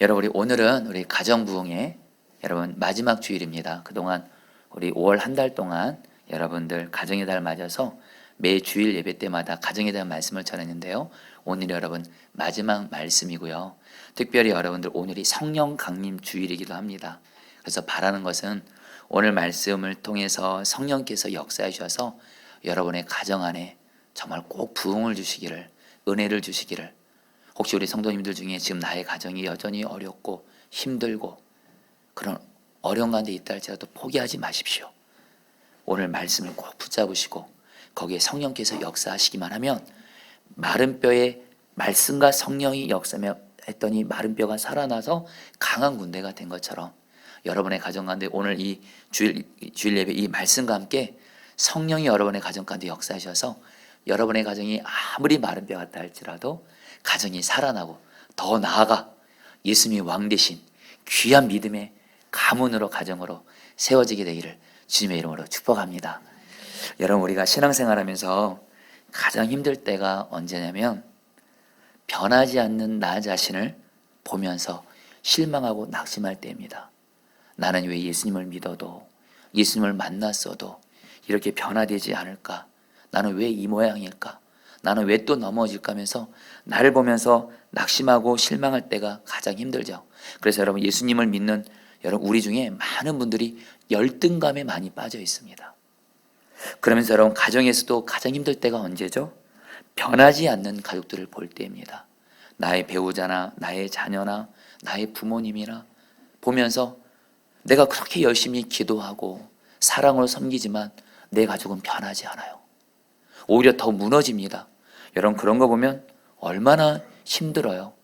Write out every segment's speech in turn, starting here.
여러분, 오늘은 우리 가정부흥의 여러분 마지막 주일입니다. 그동안 우리 5월 한 달 동안 여러분들 가정의 달 맞아서 매 주일 예배 때마다 가정에 대한 말씀을 전했는데요. 오늘이 여러분 마지막 말씀이고요. 특별히 여러분들 오늘이 성령 강림 주일이기도 합니다. 그래서 바라는 것은 오늘 말씀을 통해서 성령께서 역사해 주셔서 여러분의 가정 안에 정말 꼭 부흥을 주시기를, 은혜를 주시기를. 혹시 우리 성도님들 중에 지금 나의 가정이 여전히 어렵고 힘들고 그런 어려운 가운데 있다 할지라도 포기하지 마십시오. 오늘 말씀을 꼭 붙잡으시고 거기에 성령께서 역사하시기만 하면 마른 뼈에 말씀과 성령이 역사했더니 마른 뼈가 살아나서 강한 군대가 된 것처럼 여러분의 가정 가운데 오늘 이 주일 예배 이 말씀과 함께 성령이 여러분의 가정 가운데 역사하셔서 여러분의 가정이 아무리 마른 뼈 같다 할지라도 가정이 살아나고 더 나아가 예수님이 왕 대신 귀한 믿음의 가문으로 가정으로 세워지게 되기를 주님의 이름으로 축복합니다. 여러분, 우리가 신앙생활하면서 가장 힘들 때가 언제냐면 변하지 않는 나 자신을 보면서 실망하고 낙심할 때입니다. 나는 왜 예수님을 믿어도 예수님을 만났어도 이렇게 변화되지 않을까? 나는 왜 이 모양일까? 나는 왜 또 넘어질까 하면서 나를 보면서 낙심하고 실망할 때가 가장 힘들죠. 그래서 여러분, 예수님을 믿는 여러분 우리 중에 많은 분들이 열등감에 많이 빠져 있습니다. 그러면서 여러분 가정에서도 가장 힘들 때가 언제죠? 변하지 않는 가족들을 볼 때입니다. 나의 배우자나 나의 자녀나 나의 부모님이나 보면서 내가 그렇게 열심히 기도하고 사랑으로 섬기지만 내 가족은 변하지 않아요. 오히려 더 무너집니다. 여러분, 그런 거 보면 얼마나 힘들어요.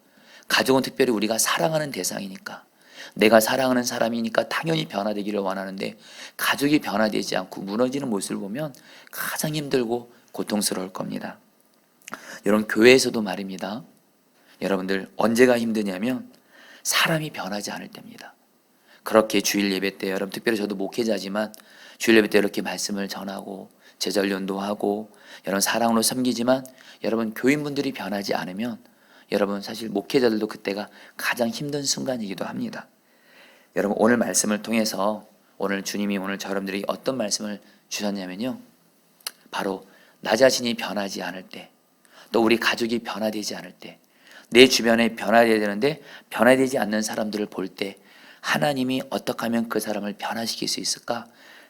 가족은 특별히 우리가 사랑하는 대상이니까, 내가 사랑하는 사람이니까 당연히 변화되기를 원하는데 가족이 변화되지 않고 무너지는 모습을 보면 가장 힘들고 고통스러울 겁니다. 여러분, 교회에서도 말입니다. 여러분들 언제가 힘드냐면 사람이 변하지 않을 때입니다. 그렇게 주일 예배 때 여러분, 특별히 저도 목회자지만 주일 예배 때 이렇게 말씀을 전하고 제자훈련도 하고 여러분 사랑으로 섬기지만 여러분 교인분들이 변하지 않으면 여러분 사실 목회자들도 그때가 가장 힘든 순간이기도 합니다. 여러분, 오늘 말씀을 통해서 오늘 주님이 오늘 여러분들이 어떤 말씀을 주셨냐면요, 바로 나 자신이 변하지 않을 때, 또 우리 가족이 변화되지 않을 때, 내 주변에 변화되어야 되는데 변화되지 않는 사람들을 볼 때 하나님이 어떻게 하면 그 사람을 변화시킬 수 있을까?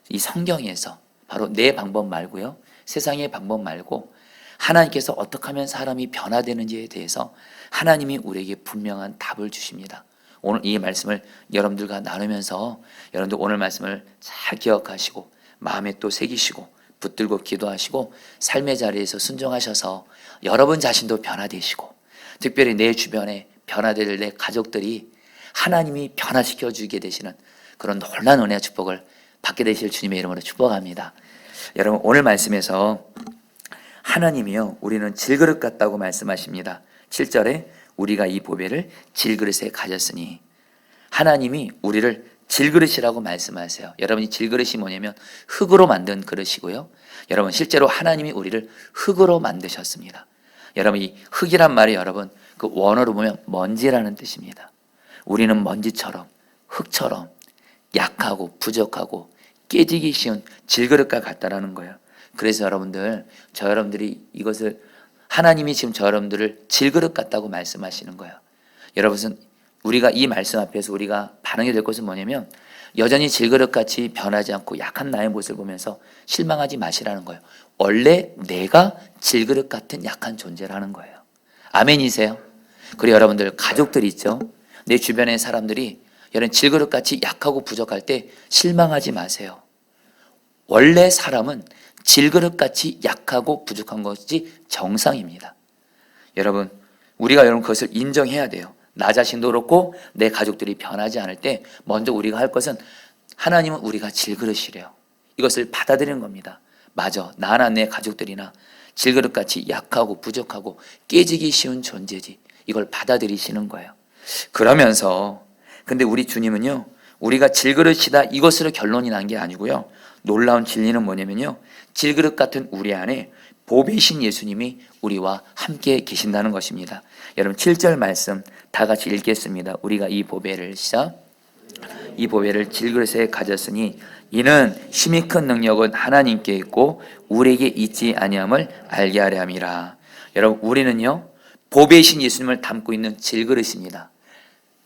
이 성경에서 바로 내 방법 말고요, 세상의 방법 말고 하나님께서 어떻게 하면 사람이 변화되는지에 대해서 하나님이 우리에게 분명한 답을 주십니다. 오늘 이 말씀을 여러분들과 나누면서 여러분들 오늘 말씀을 잘 기억하시고 마음에 또 새기시고 붙들고 기도하시고 삶의 자리에서 순종하셔서 여러분 자신도 변화되시고 특별히 내 주변에 변화될 내 가족들이 하나님이 변화시켜 주게 되시는 그런 놀라운 은혜와 축복을 받게 되실 주님의 이름으로 축복합니다. 여러분, 오늘 말씀에서 하나님이요, 우리는 질그릇 같다고 말씀하십니다. 7절에 우리가 이 보배를 질그릇에 가졌으니, 하나님이 우리를 질그릇이라고 말씀하세요. 여러분이 질그릇이 뭐냐면 흙으로 만든 그릇이고요. 여러분, 실제로 하나님이 우리를 흙으로 만드셨습니다. 여러분, 이 흙이란 말이 여러분 그 원어로 보면 먼지라는 뜻입니다. 우리는 먼지처럼 흙처럼 약하고 부족하고 깨지기 쉬운 질그릇과 같다라는 거예요. 그래서 여러분들, 저 여러분들이 이것을 하나님이 지금 저 여러분들을 질그릇 같다고 말씀하시는 거예요. 여러분, 우리가 이 말씀 앞에서 우리가 반응이 될 것은 뭐냐면 여전히 질그릇같이 변하지 않고 약한 나의 모습을 보면서 실망하지 마시라는 거예요. 원래 내가 질그릇 같은 약한 존재라는 거예요. 아멘이세요? 그리고 여러분들 가족들 있죠? 내 주변의 사람들이 여러분 질그릇같이 약하고 부족할 때 실망하지 마세요. 원래 사람은 질그릇같이 약하고 부족한 것이 정상입니다. 여러분, 우리가 여러분 그것을 인정해야 돼요. 나 자신도 그렇고 내 가족들이 변하지 않을 때 먼저 우리가 할 것은 하나님은 우리가 질그릇이래요. 이것을 받아들이는 겁니다. 맞아, 나나 내 가족들이나 질그릇같이 약하고 부족하고 깨지기 쉬운 존재지. 이걸 받아들이시는 거예요. 그러면서 근데 우리 주님은요, 우리가 질그릇이다 이것으로 결론이 난 게 아니고요, 놀라운 진리는 뭐냐면요, 질그릇 같은 우리 안에 보배이신 예수님이 우리와 함께 계신다는 것입니다. 여러분 7절 말씀 다 같이 읽겠습니다. 우리가 이 보배를 시작. 이 보배를 질그릇에 가졌으니 이는 힘이 큰 능력은 하나님께 있고 우리에게 있지 아니함을 알게 하려 함이라. 여러분 우리는요 보배이신 예수님을 담고 있는 질그릇입니다.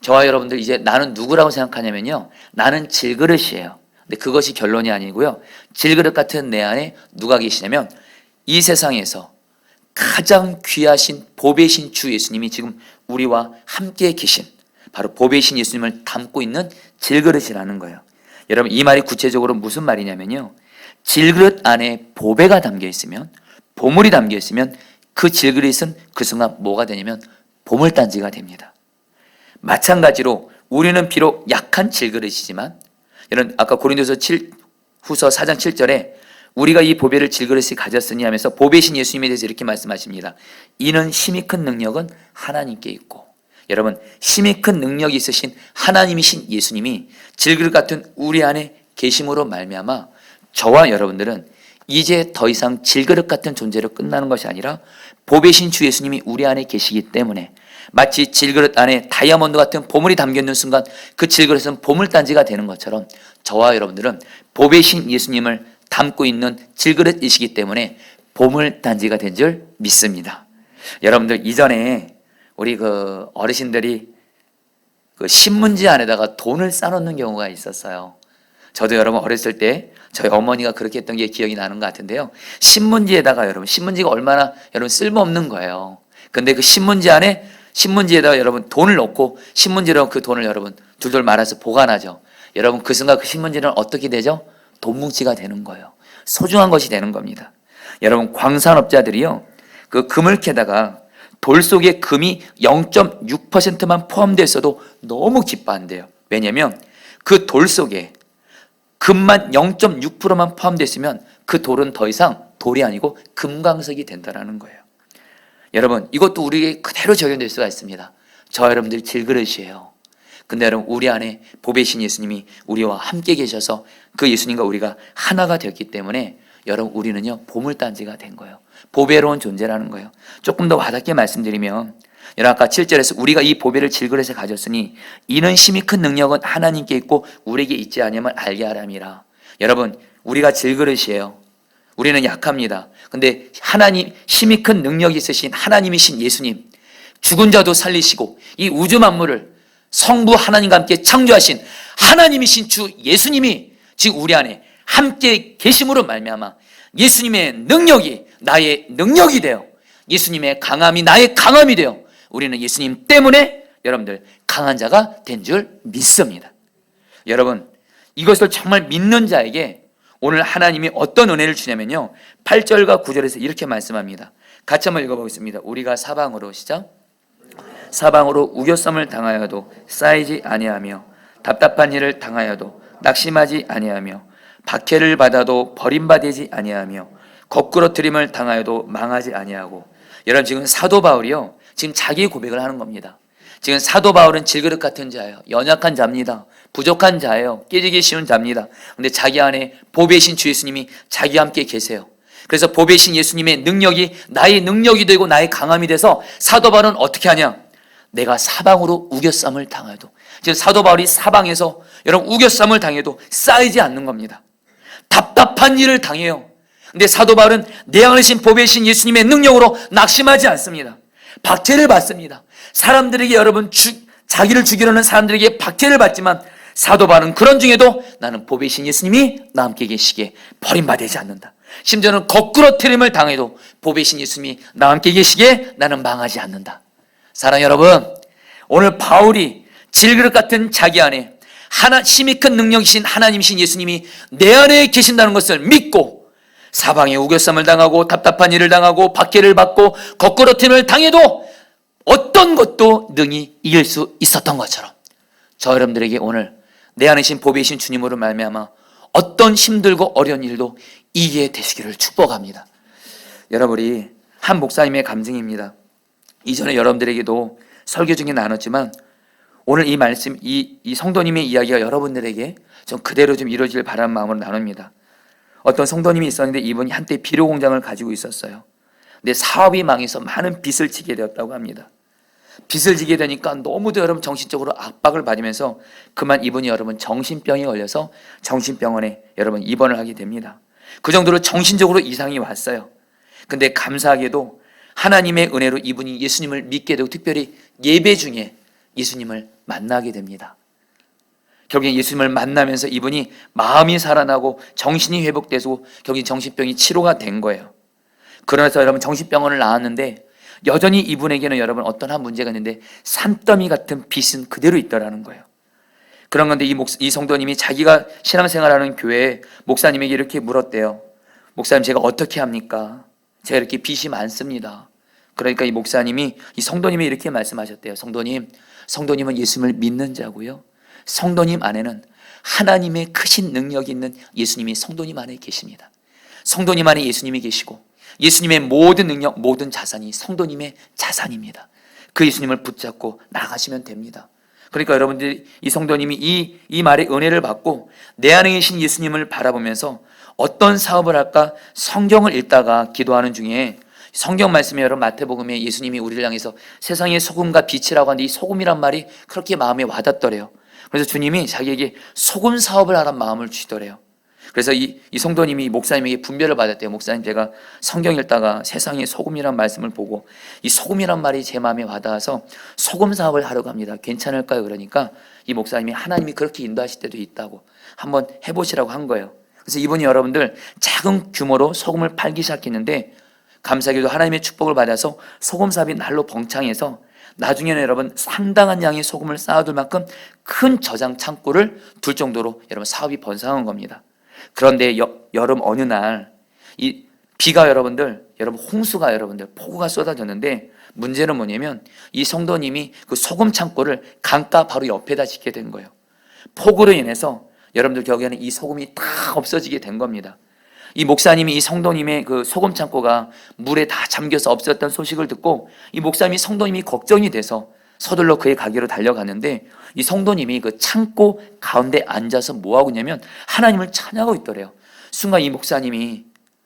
저와 여러분들 이제 나는 누구라고 생각하냐면요, 나는 질그릇이에요. 근데 그것이 결론이 아니고요, 질그릇 같은 내 안에 누가 계시냐면 이 세상에서 가장 귀하신 보배이신 주 예수님이 지금 우리와 함께 계신 바로 보배이신 예수님을 담고 있는 질그릇이라는 거예요. 여러분 이 말이 구체적으로 무슨 말이냐면요, 질그릇 안에 보배가 담겨 있으면, 보물이 담겨 있으면 그 질그릇은 그 순간 뭐가 되냐면 보물단지가 됩니다. 마찬가지로 우리는 비록 약한 질그릇이지만, 여러분 아까 고린도서 후서 4장 7절에 우리가 이 보배를 질그릇이 가졌으니 하면서 보배이신 예수님에 대해서 이렇게 말씀하십니다. 이는 힘이 큰 능력은 하나님께 있고, 여러분 힘이 큰 능력이 있으신 하나님이신 예수님이 질그릇 같은 우리 안에 계심으로 말미암아 저와 여러분들은 이제 더 이상 질그릇 같은 존재로 끝나는 것이 아니라 보배이신 주 예수님이 우리 안에 계시기 때문에 마치 질그릇 안에 다이아몬드 같은 보물이 담겨있는 순간 그 질그릇은 보물단지가 되는 것처럼 저와 여러분들은 보배이신 예수님을 담고 있는 질그릇이시기 때문에 보물단지가 된 줄 믿습니다. 여러분들 이전에 우리 어르신들이 신문지 안에다가 돈을 싸놓는 경우가 있었어요. 저도 여러분 어렸을 때 저희 어머니가 그렇게 했던 게 기억이 나는 것 같은데요, 신문지에다가 여러분 신문지가 얼마나 여러분 쓸모없는 거예요. 근데 그 신문지에다가 여러분 돈을 넣고 신문지로 그 돈을 여러분 둘둘 말아서 보관하죠. 여러분 그 순간 그 신문지는 어떻게 되죠? 돈뭉치가 되는 거예요. 소중한 것이 되는 겁니다. 여러분 광산업자들이요, 그 금을 캐다가 돌 속에 금이 0.6%만 포함되어 있어도 너무 기뻐한대요. 왜냐하면 그 돌 속에 금만 0.6%만 포함되어 있으면 그 돌은 더 이상 돌이 아니고 금광석이 된다는 거예요. 여러분 이것도 우리에게 그대로 적용될 수가 있습니다. 저 여러분들이 질그릇이에요. 근데 여러분 우리 안에 보배이신 예수님이 우리와 함께 계셔서 그 예수님과 우리가 하나가 되었기 때문에 여러분 우리는요 보물단지가 된 거예요. 보배로운 존재라는 거예요. 조금 더 와닿게 말씀드리면, 여러분 아까 7절에서 우리가 이 보배를 질그릇에 가졌으니 이는 힘이 큰 능력은 하나님께 있고 우리에게 있지 아니함을 알게 하람이라. 여러분 우리가 질그릇이에요. 우리는 약합니다. 근데 하나님, 힘이 큰 능력이 있으신 하나님이신 예수님, 죽은 자도 살리시고 이 우주 만물을 성부 하나님과 함께 창조하신 하나님이신 주 예수님이 지금 우리 안에 함께 계심으로 말미암아 예수님의 능력이 나의 능력이 되어, 예수님의 강함이 나의 강함이 되어 우리는 예수님 때문에 여러분들 강한 자가 된 줄 믿습니다. 여러분 이것을 정말 믿는 자에게 오늘 하나님이 어떤 은혜를 주냐면요, 8절과 9절에서 이렇게 말씀합니다. 같이 한번 읽어보겠습니다. 우리가 사방으로 시작. 사방으로 우겨쌈을 당하여도 쌓이지 아니하며 답답한 일을 당하여도 낙심하지 아니하며 박해를 받아도 버림받지 아니하며 거꾸러뜨림을 당하여도 망하지 아니하고. 여러분 지금 사도 바울이요 지금 자기 고백을 하는 겁니다. 지금 사도 바울은 질그릇 같은 자예요. 연약한 자입니다. 부족한 자예요. 깨지기 쉬운 자입니다. 근데 자기 안에 보배이신 주 예수님이 자기와 함께 계세요. 그래서 보배이신 예수님의 능력이 나의 능력이 되고 나의 강함이 돼서 사도 바울은 어떻게 하냐, 내가 사방으로 우겨쌈을 당해도, 지금 사도 바울이 사방에서 여러분 우겨쌈을 당해도 쌓이지 않는 겁니다. 답답한 일을 당해요. 근데 사도 바울은 내 안에 계신 보배이신 예수님의 능력으로 낙심하지 않습니다. 박해를 받습니다. 사람들에게 여러분 자기를 죽이려는 사람들에게 박해를 받지만 사도 바울은 그런 중에도 나는 보배이신 예수님이 나와 함께 계시기에 버림받지 않는다. 심지어는 거꾸러뜨림을 당해도 보배이신 예수님이 나와 함께 계시기에 나는 망하지 않는다. 사랑하는 여러분, 오늘 바울이 질그릇 같은 자기 안에 힘이 큰 능력이신 하나님이신 예수님이 내 안에 계신다는 것을 믿고 사방에 우겨쌈을 당하고 답답한 일을 당하고 박해를 받고 거꾸러뜨림을 당해도 어떤 것도 능히 이길 수 있었던 것처럼 저 여러분들에게 오늘 내 안에 계신 보배이신 주님으로 말미암아 어떤 힘들고 어려운 일도 이기게 되시기를 축복합니다. 여러분이 한 목사님의 감증입니다. 이전에 여러분들에게도 설교 중에 나눴지만 오늘 이 말씀, 이 성도님의 이야기가 여러분들에게 좀 그대로 좀 이루어질 바라는 마음으로 나눕니다. 어떤 성도님이 있었는데 이분이 한때 비료 공장을 가지고 있었어요. 근데 사업이 망해서 많은 빚을 지게 되었다고 합니다. 빚을 지게 되니까 너무도 여러분 정신적으로 압박을 받으면서 그만 이분이 여러분 정신병에 걸려서 정신병원에 여러분 입원을 하게 됩니다. 그 정도로 정신적으로 이상이 왔어요. 근데 감사하게도 하나님의 은혜로 이분이 예수님을 믿게 되고 특별히 예배 중에 예수님을 만나게 됩니다. 결국엔 예수님을 만나면서 이분이 마음이 살아나고 정신이 회복돼서 결국 정신병이 치료가 된 거예요. 그러면서 여러분 정신병원을 나왔는데 여전히 이분에게는 여러분 어떤 한 문제가 있는데 산더미 같은 빚은 그대로 있더라는 거예요. 그런 건데 이 성도님이 자기가 신앙생활하는 교회에 목사님에게 이렇게 물었대요. 목사님, 제가 어떻게 합니까? 제가 이렇게 빚이 많습니다. 그러니까 이 목사님이 이 성도님이 이렇게 말씀하셨대요. 성도님은 예수님을 믿는 자고요, 성도님 안에는 하나님의 크신 능력이 있는 예수님이 성도님 안에 계십니다. 성도님 안에 예수님이 계시고 예수님의 모든 능력, 모든 자산이 성도님의 자산입니다. 그 예수님을 붙잡고 나가시면 됩니다. 그러니까 여러분들이 이 성도님이 이 말의 은혜를 받고 내 안에 계신 예수님을 바라보면서 어떤 사업을 할까 성경을 읽다가 기도하는 중에 성경 말씀에 여러분 마태복음에 예수님이 우리를 향해서 세상의 소금과 빛이라고 하는데 이 소금이란 말이 그렇게 마음에 와닿더래요. 그래서 주님이 자기에게 소금 사업을 하란 마음을 주시더래요. 그래서 이 성도님이 목사님에게 분별을 받았대요. 목사님, 제가 성경 읽다가 세상의 소금이란 말씀을 보고 이 소금이란 말이 제 마음에 와닿아서 소금 사업을 하려고 합니다. 괜찮을까요? 그러니까 이 목사님이 하나님이 그렇게 인도하실 때도 있다고 한번 해보시라고 한 거예요. 그래서 이분이 여러분들 작은 규모로 소금을 팔기 시작했는데 감사하게도 하나님의 축복을 받아서 소금 사업이 날로 벙창해서 나중에는 여러분 상당한 양의 소금을 쌓아둘 만큼 큰 저장 창고를 둘 정도로 여러분 사업이 번성한 겁니다. 그런데 여름 어느 날 이 비가 여러분 홍수가 여러분들 폭우가 쏟아졌는데 문제는 뭐냐면 이 성도님이 그 소금 창고를 강가 바로 옆에다 짓게 된 거예요. 폭우로 인해서 여러분들 결국에는 이 소금이 다 없어지게 된 겁니다. 이 목사님이 이 성도님의 그 소금 창고가 물에 다 잠겨서 없었던 소식을 듣고 이 목사님이 성도님이 걱정이 돼서 서둘러 그의 가게로 달려갔는데 이 성도님이 그 창고 가운데 앉아서 뭐하고 있냐면 하나님을 찬양하고 있더래요. 순간 이 목사님이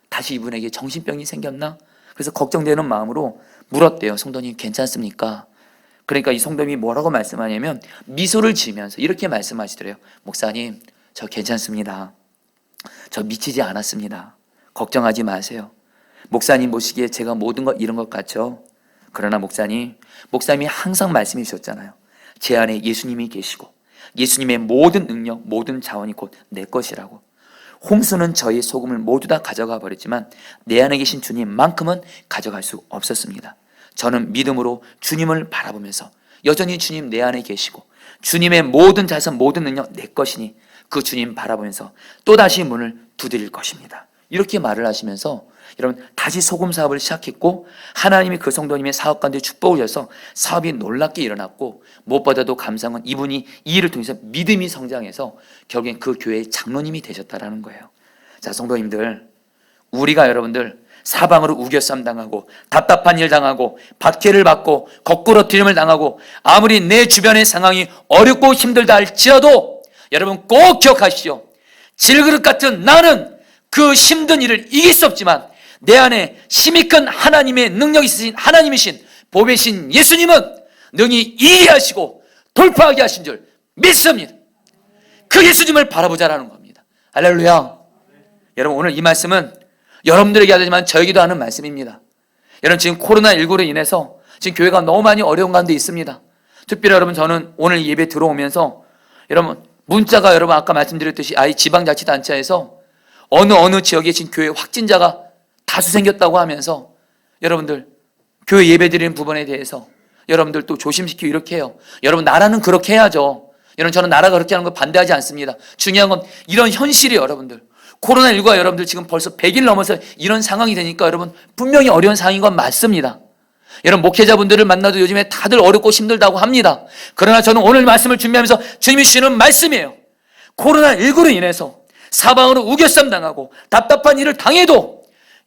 다시 이분에게 정신병이 생겼나? 그래서 걱정되는 마음으로 물었대요. 성도님 괜찮습니까? 그러니까 이 성도님이 뭐라고 말씀하냐면 미소를 지으면서 이렇게 말씀하시더래요. 목사님, 저 괜찮습니다. 저 미치지 않았습니다. 걱정하지 마세요. 목사님 보시기에 제가 모든 것 잃은 것 같죠? 그러나 목사님이 항상 말씀해 주셨잖아요. 제 안에 예수님이 계시고 예수님의 모든 능력, 모든 자원이 곧 내 것이라고. 홍수는 저희 소금을 모두 다 가져가 버렸지만 내 안에 계신 주님만큼은 가져갈 수 없었습니다. 저는 믿음으로 주님을 바라보면서 여전히 주님 내 안에 계시고 주님의 모든 자선, 모든 능력 내 것이니 그 주님 바라보면서 또다시 문을 두드릴 것입니다. 이렇게 말을 하시면서 여러분 다시 소금 사업을 시작했고 하나님이 그 성도님의 사업 가운데 축복을 줘서 사업이 놀랍게 일어났고 무엇보다도 감사한 건 이분이 이 일을 통해서 믿음이 성장해서 결국엔 그 교회의 장로님이 되셨다라는 거예요. 자, 성도님들, 우리가 여러분들 사방으로 우겨쌈 당하고 답답한 일 당하고 박해를 받고 거꾸로 들림을 당하고 아무리 내 주변의 상황이 어렵고 힘들다 할지라도 여러분 꼭 기억하시오. 질그릇 같은 나는 그 힘든 일을 이길 수 없지만 내 안에 힘이 큰 하나님의 능력이 있으신 하나님이신 보배신 예수님은 능히 이기게 하시고 돌파하게 하신 줄 믿습니다. 그 예수님을 바라보자라는 겁니다. 할렐루야. 여러분 오늘 이 말씀은 여러분들에게 하지만 저에게도 하는 말씀입니다. 여러분 지금 코로나19로 인해서 지금 교회가 너무 많이 어려운 가운데 있습니다. 특별히 여러분 저는 오늘 예배 들어오면서 여러분 문자가 여러분 아까 말씀드렸듯이 지방자치단체에서 어느 지역에 지금 교회 확진자가 다수 생겼다고 하면서 여러분들 교회 예배 드리는 부분에 대해서 여러분들 또 조심시키고 이렇게 해요. 여러분 나라는 그렇게 해야죠. 여러분 저는 나라가 그렇게 하는 걸 반대하지 않습니다. 중요한 건 이런 현실이 여러분들 코로나19가 여러분들 지금 벌써 100일 넘어서 이런 상황이 되니까 여러분 분명히 어려운 상황인 건 맞습니다. 여러분 목회자분들을 만나도 요즘에 다들 어렵고 힘들다고 합니다. 그러나 저는 오늘 말씀을 준비하면서 주님이 주시는 말씀이에요. 코로나19로 인해서 사방으로 우겨쌈 당하고 답답한 일을 당해도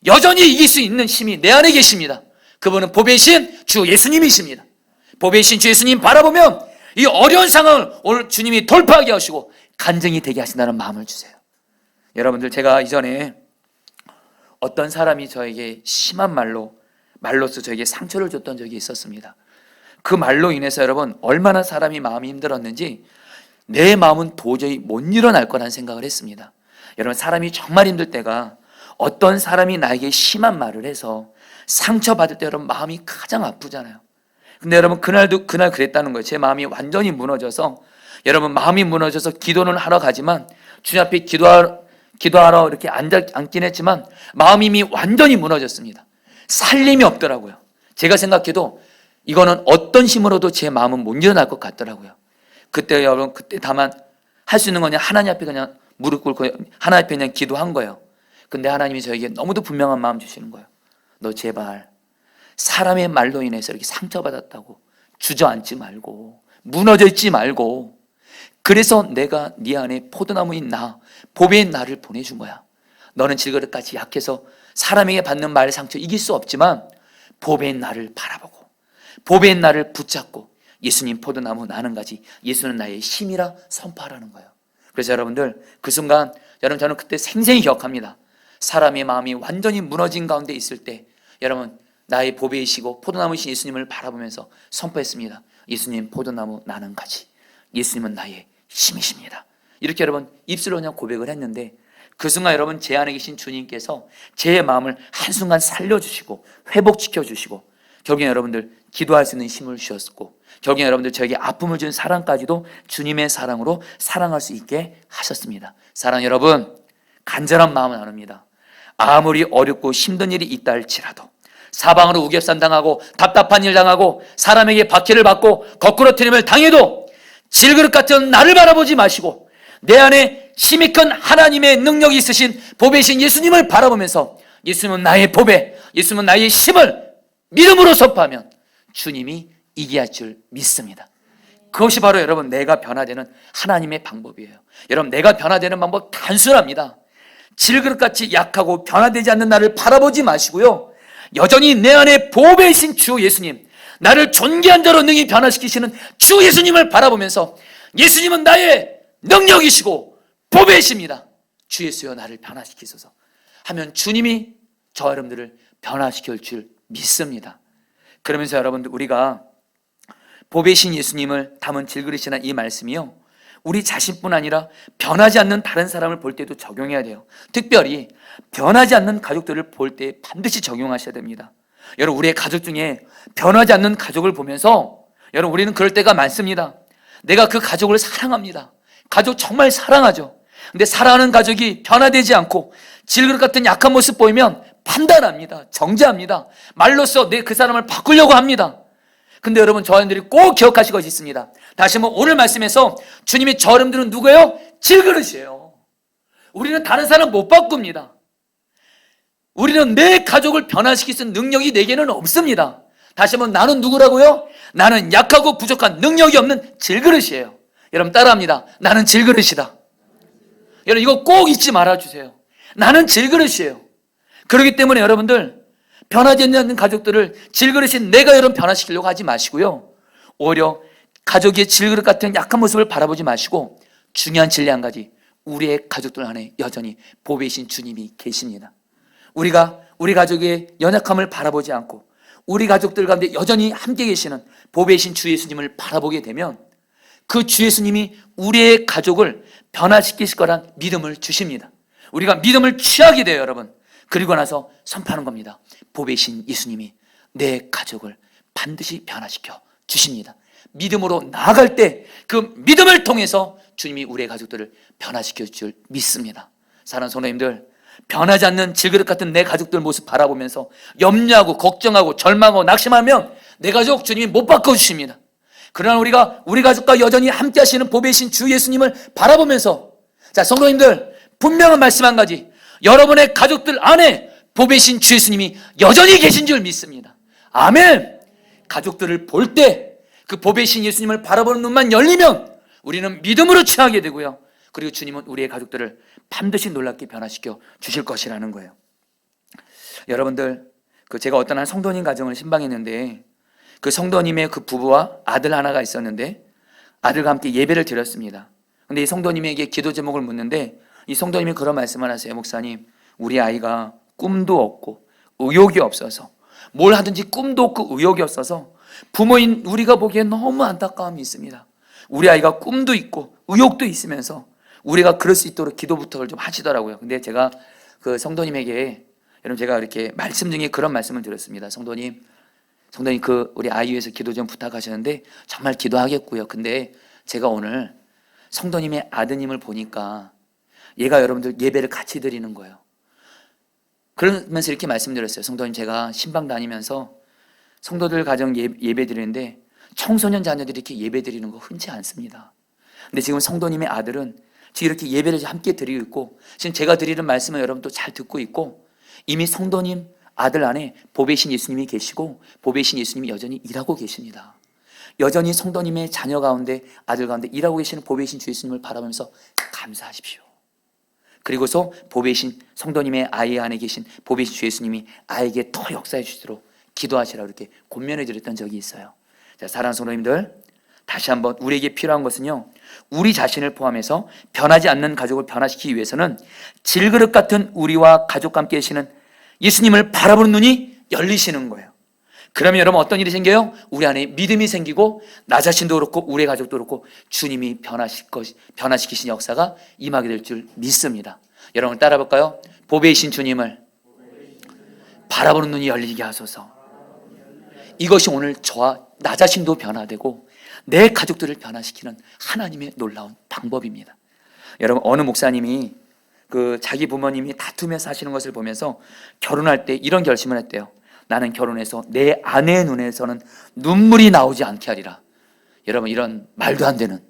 여전히 이길 수 있는 힘이 내 안에 계십니다. 그분은 보배신 주 예수님이십니다. 보배신 주 예수님 바라보면 이 어려운 상황을 오늘 주님이 돌파하게 하시고 간증이 되게 하신다는 마음을 주세요. 여러분들 제가 이전에 어떤 사람이 저에게 심한 말로 말로써 저에게 상처를 줬던 적이 있었습니다. 그 말로 인해서 여러분 얼마나 사람이 마음이 힘들었는지 내 마음은 도저히 못 일어날 거라는 생각을 했습니다. 여러분 사람이 정말 힘들 때가 어떤 사람이 나에게 심한 말을 해서 상처받을 때 여러분 마음이 가장 아프잖아요. 근데 여러분 그날 그랬다는 거예요. 제 마음이 완전히 무너져서 여러분 마음이 무너져서 기도는 하러 가지만 주님 앞에 기도하러 이렇게 앉긴 했지만 마음이 이미 완전히 무너졌습니다. 살림이 없더라고요. 제가 생각해도 이거는 어떤 힘으로도 제 마음은 못 일어날 것 같더라고요. 그때 여러분 그때 다만 할 수 있는 거냐 하나님 앞에 그냥 무릎 꿇고 하나님 앞에 그냥 기도한 거예요. 근데 하나님이 저에게 너무도 분명한 마음 주시는 거예요. 너 제발 사람의 말로 인해서 이렇게 상처받았다고 주저앉지 말고 무너져 있지 말고 그래서 내가 네 안에 포도나무인 나 보배인 나를 보내준 거야. 너는 질그릇같이 약해서 사람에게 받는 말 상처 이길 수 없지만 보배인 나를 바라보고 보배인 나를 붙잡고 예수님 포도나무 나는 가지 예수는 나의 힘이라 선포하라는 거예요. 그래서 여러분들 그 순간 여러분 저는 그때 생생히 기억합니다. 사람의 마음이 완전히 무너진 가운데 있을 때 여러분 나의 보배이시고 포도나무이신 예수님을 바라보면서 선포했습니다. 예수님 포도나무 나는 가지 예수님은 나의 힘이십니다. 이렇게 여러분 입술로 그냥 고백을 했는데 그 순간 여러분 제 안에 계신 주님께서 제 마음을 한순간 살려주시고 회복시켜주시고 결국에 여러분들 기도할 수 있는 힘을 주셨고 결국에 여러분들 저에게 아픔을 준 사랑까지도 주님의 사랑으로 사랑할 수 있게 하셨습니다. 사랑 여러분 간절한 마음은 나눕니다. 아무리 어렵고 힘든 일이 있다 할지라도 사방으로 우겹산 당하고 답답한 일 당하고 사람에게 박해를 받고 거꾸로 트림을 당해도 질그릇 같은 나를 바라보지 마시고 내 안에 힘이 큰 하나님의 능력이 있으신 보배이신 예수님을 바라보면서 예수님은 나의 보배, 예수님은 나의 힘을 믿음으로 선포하면 주님이 이기할 줄 믿습니다. 그것이 바로 여러분 내가 변화되는 하나님의 방법이에요. 여러분 내가 변화되는 방법 단순합니다. 질그릇같이 약하고 변화되지 않는 나를 바라보지 마시고요. 여전히 내 안에 보배이신 주 예수님, 나를 존귀한 자로 능히 변화시키시는 주 예수님을 바라보면서 예수님은 나의 능력이시고 보배이십니다. 주 예수여 나를 변화시키소서 하면 주님이 저 여러분들을 변화시킬 줄 믿습니다. 그러면서 여러분들 우리가 보배이신 예수님을 담은 질그릇이나 이 말씀이요 우리 자신뿐 아니라 변하지 않는 다른 사람을 볼 때도 적용해야 돼요. 특별히 변하지 않는 가족들을 볼 때 반드시 적용하셔야 됩니다. 여러분 우리의 가족 중에 변하지 않는 가족을 보면서 여러분 우리는 그럴 때가 많습니다. 내가 그 가족을 사랑합니다. 가족 정말 사랑하죠. 근데 사랑하는 가족이 변화되지 않고 질그릇 같은 약한 모습 보이면 판단합니다. 정죄합니다. 말로써 내 그 사람을 바꾸려고 합니다. 근데 여러분 저 여러분들이 꼭 기억하실 것이 있습니다. 다시 한번 오늘 말씀에서 주님이 저 여러분들은 누구예요? 질그릇이에요. 우리는 다른 사람 못 바꿉니다. 우리는 내 가족을 변화시킬 수 있는 능력이 내게는 없습니다. 다시 한번 나는 누구라고요? 나는 약하고 부족한 능력이 없는 질그릇이에요. 여러분 따라합니다. 나는 질그릇이다. 여러분 이거 꼭 잊지 말아주세요. 나는 질그릇이에요. 그렇기 때문에 여러분들 변하지 않는 가족들을 질그릇인 내가 여러분 변화시키려고 하지 마시고요. 오히려 가족의 질그릇 같은 약한 모습을 바라보지 마시고 중요한 진리 한 가지, 우리의 가족들 안에 여전히 보배이신 주님이 계십니다. 우리가 우리 가족의 연약함을 바라보지 않고 우리 가족들 가운데 여전히 함께 계시는 보배이신 주 예수님을 바라보게 되면 그 주 예수님이 우리의 가족을 변화시키실 거란 믿음을 주십니다. 우리가 믿음을 취하게 돼요, 여러분. 그리고 나서 선포하는 겁니다. 보배이신 예수님이 내 가족을 반드시 변화시켜 주십니다. 믿음으로 나아갈 때 그 믿음을 통해서 주님이 우리의 가족들을 변화시켜 줄 믿습니다. 사랑하는 성도님들, 변하지 않는 질그릇 같은 내 가족들 모습 바라보면서 염려하고 걱정하고 절망하고 낙심하면 내 가족 주님이 못 바꿔주십니다. 그러나 우리가 우리 가족과 여전히 함께 하시는 보배이신 주 예수님을 바라보면서, 자 성도님들, 분명한 말씀 한 가지, 여러분의 가족들 안에 보배이신 주 예수님이 여전히 계신 줄 믿습니다. 아멘. 가족들을 볼 때 그 보배이신 예수님을 바라보는 눈만 열리면 우리는 믿음으로 취하게 되고요, 그리고 주님은 우리의 가족들을 반드시 놀랍게 변화시켜 주실 것이라는 거예요. 여러분들, 제가 어떤 한 성도님 가정을 신방했는데 그 성도님의 그 부부와 아들 하나가 있었는데 아들과 함께 예배를 드렸습니다. 근데 이 성도님에게 기도 제목을 묻는데 이 성도님이 그런 말씀을 하세요. 목사님, 우리 아이가 꿈도 없고 의욕이 없어서 뭘 하든지 꿈도 없고 의욕이 없어서 부모인 우리가 보기엔 너무 안타까움이 있습니다. 우리 아이가 꿈도 있고 의욕도 있으면서 우리가 그럴 수 있도록 기도 부탁을 좀 하시더라고요. 근데 제가 그 성도님에게, 여러분 제가 이렇게 말씀 중에 그런 말씀을 드렸습니다. 성도님 그 우리 아이 위해서 기도 좀 부탁하셨는데 정말 기도하겠고요. 근데 제가 오늘 성도님의 아드님을 보니까 얘가 여러분들 예배를 같이 드리는 거예요. 그러면서 이렇게 말씀드렸어요. 성도님, 제가 신방 다니면서 성도들 가정 예배 드리는데 청소년 자녀들이 이렇게 예배 드리는 거 흔치 않습니다. 근데 지금 성도님의 아들은 지금 이렇게 예배를 함께 드리고 있고, 지금 제가 드리는 말씀을 여러분도 잘 듣고 있고, 이미 성도님 아들 안에 보배신 예수님이 계시고 보배신 예수님이 여전히 일하고 계십니다. 여전히 성도님의 자녀 가운데, 아들 가운데 일하고 계시는 보배신 주 예수님을 바라보면서 감사하십시오. 그리고서 보배신 성도님의 아이 안에 계신 보배신 주 예수님이 아이에게 더 역사해 주시도록 기도하시라고 이렇게 권면해 드렸던 적이 있어요. 자, 사랑하는 성도님들, 다시 한번 우리에게 필요한 것은요, 우리 자신을 포함해서 변하지 않는 가족을 변화시키기 위해서는 질그릇 같은 우리와 가족과 함께 계시는 예수님을 바라보는 눈이 열리시는 거예요. 그러면 여러분 어떤 일이 생겨요? 우리 안에 믿음이 생기고 나 자신도 그렇고 우리 가족도 그렇고 주님이 변화시키신 역사가 임하게 될 줄 믿습니다. 여러분 따라 볼까요? 보배이신 주님을 바라보는 눈이 열리게 하소서. 이것이 오늘 저와 나 자신도 변화되고 내 가족들을 변화시키는 하나님의 놀라운 방법입니다. 여러분, 어느 목사님이 자기 부모님이 다투면서 사시는 것을 보면서 결혼할 때 이런 결심을 했대요. 나는 결혼해서 내 아내의 눈에서는 눈물이 나오지 않게 하리라. 여러분, 이런 말도 안 되는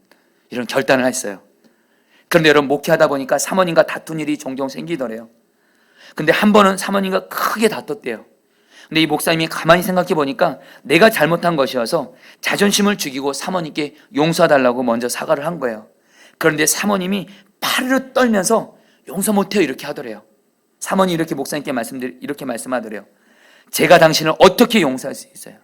이런 결단을 했어요. 그런데 여러분, 목회하다 보니까 사모님과 다툰 일이 종종 생기더래요. 근데 한 번은 사모님과 크게 다퉜대요. 근데 이 목사님이 가만히 생각해 보니까 내가 잘못한 것이어서 자존심을 죽이고 사모님께 용서해달라고 먼저 사과를 한 거예요. 그런데 사모님이 파르르 떨면서 용서 못해요 이렇게 하더래요. 사모님이 이렇게 목사님께 이렇게 말씀하더래요. 제가 당신을 어떻게 용서할 수 있어요?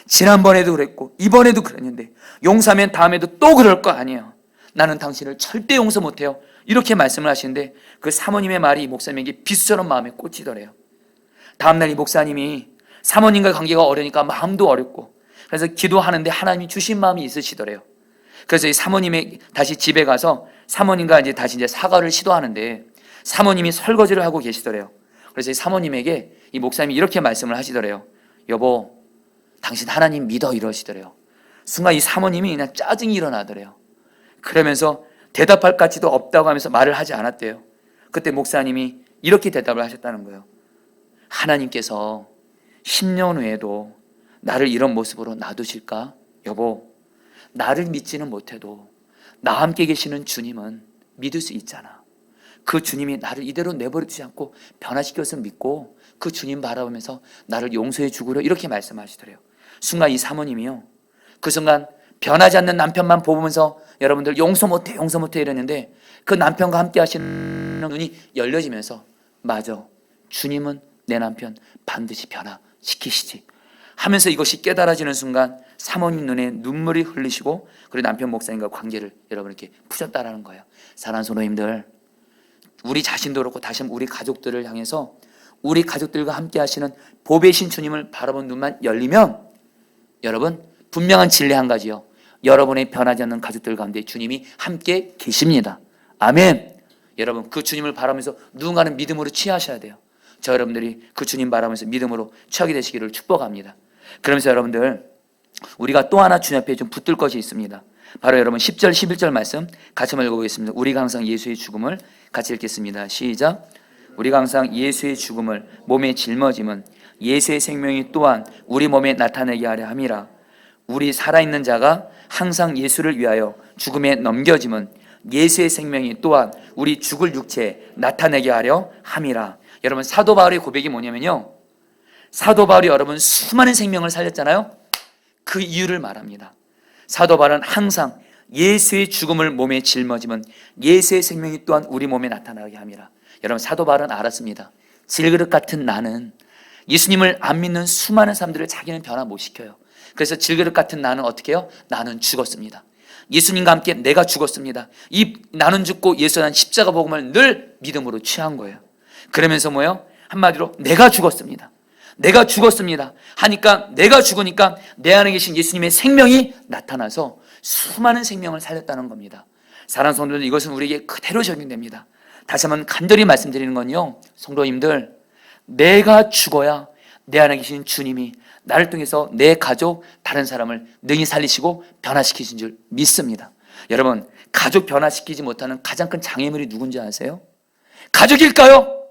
지난번에도 그랬고 이번에도 그랬는데 용서하면 다음에도 또 그럴 거 아니에요. 나는 당신을 절대 용서 못해요. 이렇게 말씀을 하시는데 그 사모님의 말이 이 목사님에게 빛처럼 마음에 꽂히더래요. 다음날 이 목사님이 사모님과 관계가 어려우니까 마음도 어렵고 그래서 기도하는데 하나님이 주신 마음이 있으시더래요. 그래서 이 사모님이 다시 집에 가서 사모님과 다시 사과를 시도하는데 사모님이 설거지를 하고 계시더래요. 그래서 이 사모님에게 이 목사님이 이렇게 말씀을 하시더래요. 여보, 당신 하나님 믿어 이러시더래요. 순간 이 사모님이 그냥 짜증이 일어나더래요. 그러면서 대답할 가치도 없다고 하면서 말을 하지 않았대요. 그때 목사님이 이렇게 대답을 하셨다는 거예요. 하나님께서 10년 후에도 나를 이런 모습으로 놔두실까? 여보, 나를 믿지는 못해도 나와 함께 계시는 주님은 믿을 수 있잖아. 그 주님이 나를 이대로 내버려두지 않고 변화시켜서 믿고 그 주님 바라보면서 나를 용서해 주구려 이렇게 말씀하시더래요. 순간 이 사모님이요, 그 순간 변하지 않는 남편만 보면서 여러분들 용서 못해 이랬는데 그 남편과 함께 하시는 눈이 열려지면서 맞아, 주님은 내 남편 반드시 변화시키시지 하면서 이것이 깨달아지는 순간 사모님 눈에 눈물이 흘리시고 그리고 남편 목사님과 관계를 여러분 이렇게 푸셨다라는 거예요. 사랑하는 성도님들, 우리 자신도 그렇고 다시 한번 우리 가족들을 향해서 우리 가족들과 함께 하시는 보배신 주님을 바라본 눈만 열리면 여러분 분명한 진리 한 가지요, 여러분의 변하지 않는 가족들 가운데 주님이 함께 계십니다. 아멘. 여러분 그 주님을 바라면서 누군가는 믿음으로 취하셔야 돼요. 저 여러분들이 그 주님 바라면서 믿음으로 취하게 되시기를 축복합니다. 그러면서 여러분들 우리가 또 하나 주님 앞에 좀 붙들 것이 있습니다. 바로 여러분 10절 11절 말씀 같이 한번 읽어보겠습니다. 우리가 항상 예수의 죽음을 같이 읽겠습니다. 시작. 우리가 항상 예수의 죽음을 몸에 짊어짐은 예수의 생명이 또한 우리 몸에 나타내게 하려 함이라. 우리 살아있는 자가 항상 예수를 위하여 죽음에 넘겨짐은 예수의 생명이 또한 우리 죽을 육체에 나타내게 하려 함이라. 여러분 사도 바울의 고백이 뭐냐면요, 사도 바울이 여러분 수많은 생명을 살렸잖아요. 그 이유를 말합니다. 사도 바울은 항상 예수의 죽음을 몸에 짊어짐은 예수의 생명이 또한 우리 몸에 나타나게 함이라. 여러분 사도 바울은 알았습니다. 질그릇 같은 나는 예수님을 안 믿는 수많은 사람들을 자기는 변화 못 시켜요. 그래서 질그릇 같은 나는 어떻게 해요? 나는 죽었습니다. 예수님과 함께 내가 죽었습니다. 이 나는 죽고 예수는 십자가 복음을 늘 믿음으로 취한 거예요. 그러면서 뭐예요? 한마디로 내가 죽었습니다. 내가 죽었습니다 하니까, 내가 죽으니까 내 안에 계신 예수님의 생명이 나타나서 수많은 생명을 살렸다는 겁니다. 사랑하는 성도들, 이것은 우리에게 그대로 적용됩니다. 다시 한번 간절히 말씀드리는 건요, 성도님들, 내가 죽어야 내 안에 계신 주님이 나를 통해서 내 가족, 다른 사람을 능히 살리시고 변화시키신 줄 믿습니다. 여러분, 가족 변화시키지 못하는 가장 큰 장애물이 누군지 아세요? 가족일까요?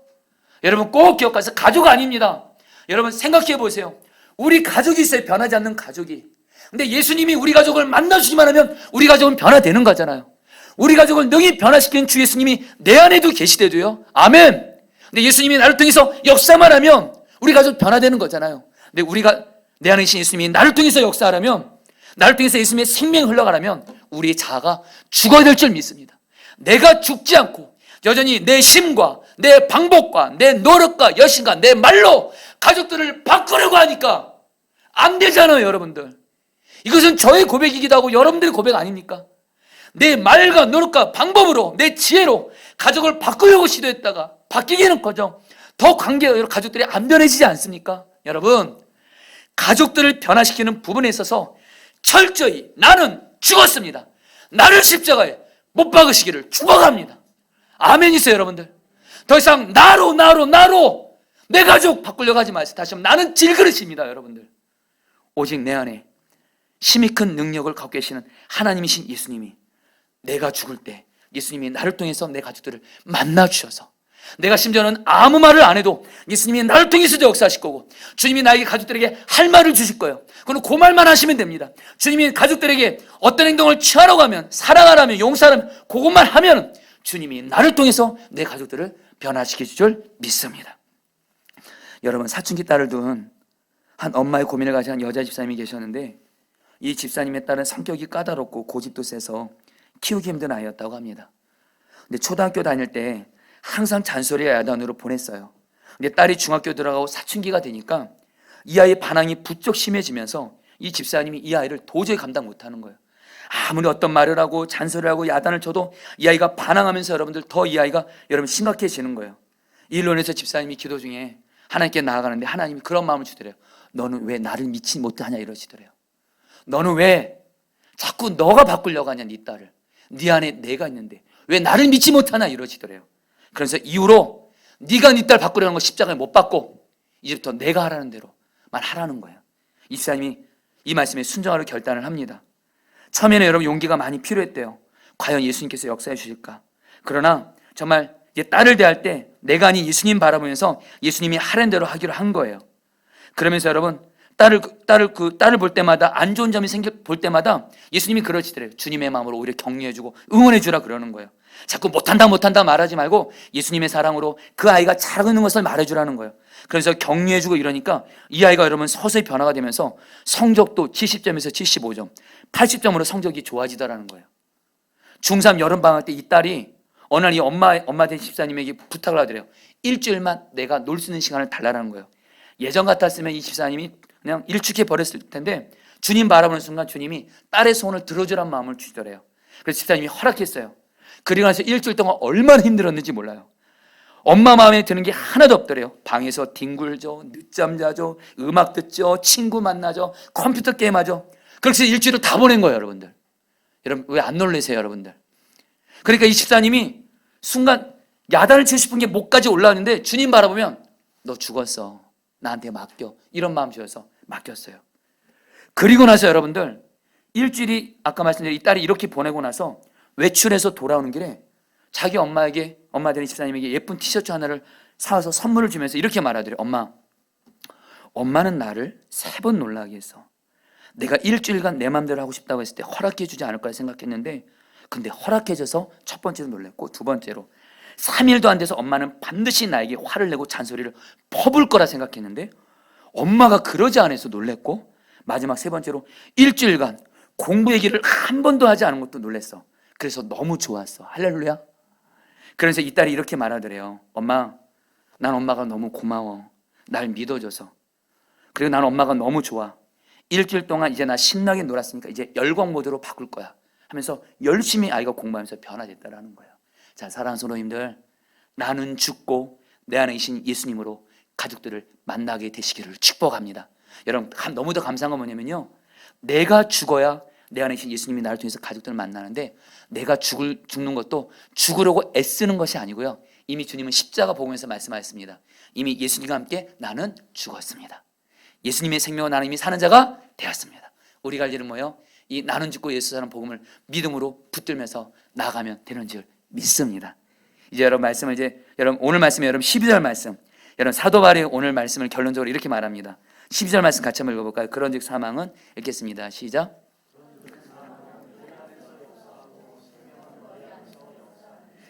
여러분 꼭 기억하세요. 가족 아닙니다. 여러분 생각해 보세요. 우리 가족이 있어요. 변하지 않는 가족이. 근데 예수님이 우리 가족을 만나주기만 하면 우리 가족은 변화되는 거잖아요. 우리 가족을 능히 변화시키는 주 예수님이 내 안에도 계시대도요. 아멘. 근데 예수님이 나를 통해서 역사만 하면 우리 가족 변화되는 거잖아요. 근데 우리가 내 안에 계신 예수님이 나를 통해서 역사하려면, 나를 통해서 예수님의 생명이 흘러가려면 우리의 자아가 죽어야 될 줄 믿습니다. 내가 죽지 않고 여전히 내 힘과 내 방법과 내 노력과 열심과 내 말로 가족들을 바꾸려고 하니까 안 되잖아요, 여러분들. 이것은 저의 고백이기도 하고 여러분들의 고백 아닙니까? 내 말과 노력과 방법으로, 내 지혜로 가족을 바꾸려고 시도했다가 바뀌기는 커녕 더 가족들이 안 변해지지 않습니까? 여러분, 가족들을 변화시키는 부분에 있어서 철저히 나는 죽었습니다, 나를 십자가에 못 박으시기를 축원합니다. 아멘이세요, 여러분들. 더 이상 나로 내 가족 바꾸려고 하지 마세요. 다시 한번, 나는 질그릇입니다, 여러분들. 오직 내 안에 힘이 큰 능력을 갖고 계시는 하나님이신 예수님이, 내가 죽을 때 예수님이 나를 통해서 내 가족들을 만나주셔서, 내가 심지어는 아무 말을 안 해도 예수님이 나를 통해서도 역사하실 거고, 주님이 나에게 가족들에게 할 말을 주실 거예요. 그럼 그 말만 하시면 됩니다. 주님이 가족들에게 어떤 행동을 취하라고 하면, 사랑하라면, 용서하라면, 그것만 하면 주님이 나를 통해서 내 가족들을 변화시킬 줄 믿습니다. 여러분, 사춘기 딸을 둔 한 엄마의 고민을 가진 한 여자 집사님이 계셨는데, 이 집사님의 딸은 성격이 까다롭고 고집도 세서 키우기 힘든 아이였다고 합니다. 근데 초등학교 다닐 때 항상 잔소리와 야단으로 보냈어요. 근데 딸이 중학교 들어가고 사춘기가 되니까 이 아이의 반항이 부쩍 심해지면서 이 집사님이 이 아이를 도저히 감당 못하는 거예요. 아무리 어떤 말을 하고 잔소리를 하고 야단을 쳐도 이 아이가 반항하면서 여러분들 더 이 아이가 여러분 심각해지는 거예요. 이 일로 인해서 집사님이 기도 중에 하나님께 나아가는데 하나님이 그런 마음을 주더래요. 너는 왜 나를 믿지 못하냐 이러시더래요. 너는 왜 자꾸 너가 바꾸려고 하냐, 네 딸을. 네 안에 내가 있는데 왜 나를 믿지 못하나 이러시더래요. 그래서 이후로 네가 네 딸 바꾸려는 거 십자가에 못 받고 이제부터 내가 하라는 대로만 하라는 거예요. 이 집사님이 이 말씀에 순종하려 결단을 합니다. 처음에는 여러분 용기가 많이 필요했대요. 과연 예수님께서 역사해 주실까? 그러나 정말 이제 딸을 대할 때 내가 아닌 예수님 바라보면서 예수님이 하라는 대로 하기로 한 거예요. 그러면서 여러분 딸을 볼 때마다 안 좋은 점이 볼 때마다 예수님이 그러시더래요. 주님의 마음으로 오히려 격려해주고 응원해주라 그러는 거예요. 자꾸 못한다 말하지 말고 예수님의 사랑으로 그 아이가 잘하고 있는 것을 말해주라는 거예요. 그래서 격려해주고 이러니까 이 아이가 여러분 서서히 변화가 되면서 성적도 70점에서 75점, 80점으로 성적이 좋아지더라는 거예요. 중3 여름방학 때 이 딸이 어느 날 이 엄마 된 집사님에게 부탁을 하더래요. 일주일만 내가 놀 수 있는 시간을 달라는 거예요. 예전 같았으면 이 집사님이 그냥 일축해 버렸을 텐데 주님 바라보는 순간 주님이 딸의 소원을 들어주란 마음을 주시더래요. 그래서 집사님이 허락했어요. 그리고 나서 일주일 동안 얼마나 힘들었는지 몰라요. 엄마 마음에 드는 게 하나도 없더래요. 방에서 뒹굴죠, 늦잠 자죠, 음악 듣죠, 친구 만나죠, 컴퓨터 게임하죠. 그렇게 일주일을 다 보낸 거예요, 여러분들. 여러분 왜 안 놀라세요, 여러분들? 그러니까 이 집사님이 순간 야단을 치고 싶은 게 목까지 올라왔는데 주님 바라보면 너 죽었어, 나한테 맡겨, 이런 마음 주셔서 맡겼어요. 그리고 나서 여러분들 일주일이 아까 말씀드린 이 딸이 이렇게 보내고 나서 외출해서 돌아오는 길에 자기 엄마 되는 집사님에게 예쁜 티셔츠 하나를 사와서 선물을 주면서 이렇게 말하더래요. 엄마는 나를 3번 놀라게 했어. 내가 일주일간 내 맘대로 하고 싶다고 했을 때 허락해 주지 않을 거라 생각했는데 근데 허락해줘서 첫 번째로 놀랬고 두 번째로 3일도 안 돼서 엄마는 반드시 나에게 화를 내고 잔소리를 퍼부을 거라 생각했는데 엄마가 그러지 않아서 놀랬고 마지막 세 번째로 일주일간 공부 얘기를 한 번도 하지 않은 것도 놀랬어. 그래서 너무 좋았어. 할렐루야. 그래서 이 딸이 이렇게 말하더래요. 난 엄마가 너무 고마워. 날 믿어줘서. 그리고 난 엄마가 너무 좋아. 일주일 동안 이제 나 신나게 놀았으니까 이제 열광 모드로 바꿀 거야 하면서 열심히 아이가 공부하면서 변화됐다라는 거예요. 자, 사랑하는 성도님들, 나는 죽고 내 안에 계신 예수님으로 가족들을 만나게 되시기를 축복합니다. 여러분 너무도 감사한 건 뭐냐면요, 내가 죽어야 내 안에 계신 예수님이 나를 통해서 가족들을 만나는데, 내가 죽는 것도 죽으려고 애쓰는 것이 아니고요, 이미 주님은 십자가 복음에서 말씀하셨습니다. 이미 예수님과 함께 나는 죽었습니다. 예수님의 생명은 나는 이미 사는 자가 되었습니다. 우리가 할 일은 뭐예요? 이 나는 죽고 예수 사는 복음을 믿음으로 붙들면서 나아가면 되는 줄 믿습니다. 이제 여러분 말씀을 여러분 오늘 말씀에 여러분 12절 말씀, 여러분 사도 바울이 오늘 말씀을 결론적으로 이렇게 말합니다. 12절 말씀 같이 한번 읽어볼까요? 그런즉 사망은, 읽겠습니다. 시작.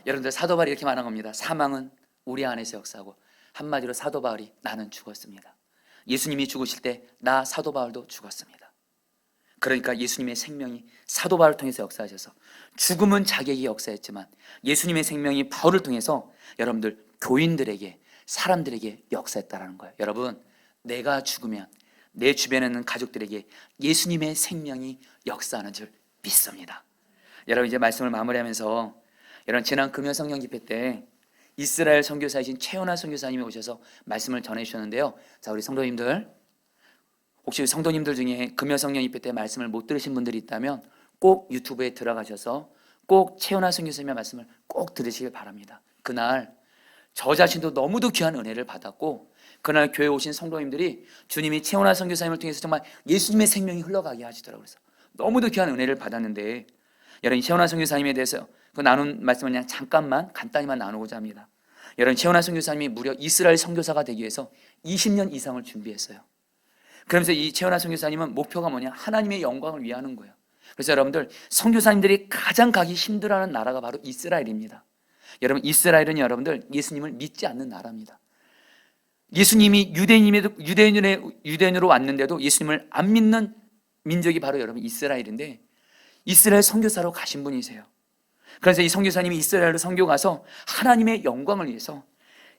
여러분들 사도 바울이 이렇게 말한 겁니다. 사망은 우리 안에서 역사하고, 한마디로 사도 바울이 나는 죽었습니다. 예수님이 죽으실 때 나 사도 바울도 죽었습니다. 그러니까 예수님의 생명이 사도 바울을 통해서 역사하셔서, 죽음은 자기에게 역사했지만 예수님의 생명이 바울을 통해서 여러분들 교인들에게, 사람들에게 역사했다라는 거예요. 여러분, 내가 죽으면 내 주변에 있는 가족들에게 예수님의 생명이 역사하는 줄 믿습니다. 여러분 이제 말씀을 마무리하면서, 여러분 지난 금요 성령 집회 때 이스라엘 선교사이신 최연아 선교사님이 오셔서 말씀을 전해주셨는데요. 자, 우리 성도님들, 혹시 성도님들 중에 금요 성령 집회 때 말씀을 못 들으신 분들이 있다면 꼭 유튜브에 들어가셔서 꼭 최연아 선교사님의 말씀을 꼭 들으시길 바랍니다. 그날 저 자신도 너무도 귀한 은혜를 받았고, 그날 교회에 오신 성도님들이 주님이 최연아 선교사님을 통해서 정말 예수님의 생명이 흘러가게 하시더라고요. 그래서 너무도 귀한 은혜를 받았는데, 여러분 최연아 선교사님에 대해서 그 나눈 말씀을 그냥 잠깐만 간단히만 나누고자 합니다. 여러분 최연아 선교사님이 무려 이스라엘 선교사가 되기 위해서 20년 이상을 준비했어요. 그러면서 이 최연아 선교사님은 목표가 뭐냐? 하나님의 영광을 위하는 거예요. 그래서 여러분들, 선교사님들이 가장 가기 힘들어하는 나라가 바로 이스라엘입니다. 여러분 이스라엘은 여러분들 예수님을 믿지 않는 나라입니다. 예수님이 유대인으로 왔는데도 예수님을 안 믿는 민족이 바로 여러분 이스라엘인데, 이스라엘 선교사로 가신 분이세요. 그래서 이 선교사님이 이스라엘로 선교 가서 하나님의 영광을 위해서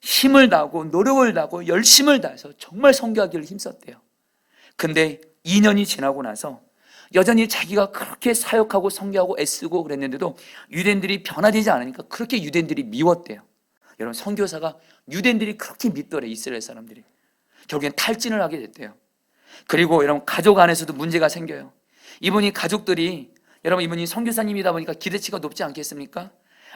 힘을 다하고 노력을 다하고 열심을 다해서 정말 선교하기를 힘썼대요. 근데 2년이 지나고 나서 여전히 자기가 그렇게 사역하고 선교하고 애쓰고 그랬는데도 유대인들이 변화되지 않으니까 그렇게 유대인들이 미웠대요. 여러분 선교사가 유대인들이 그렇게 믿더래, 이스라엘 사람들이. 결국엔 탈진을 하게 됐대요. 그리고 여러분 가족 안에서도 문제가 생겨요. 이분이 선교사님이다 보니까 기대치가 높지 않겠습니까?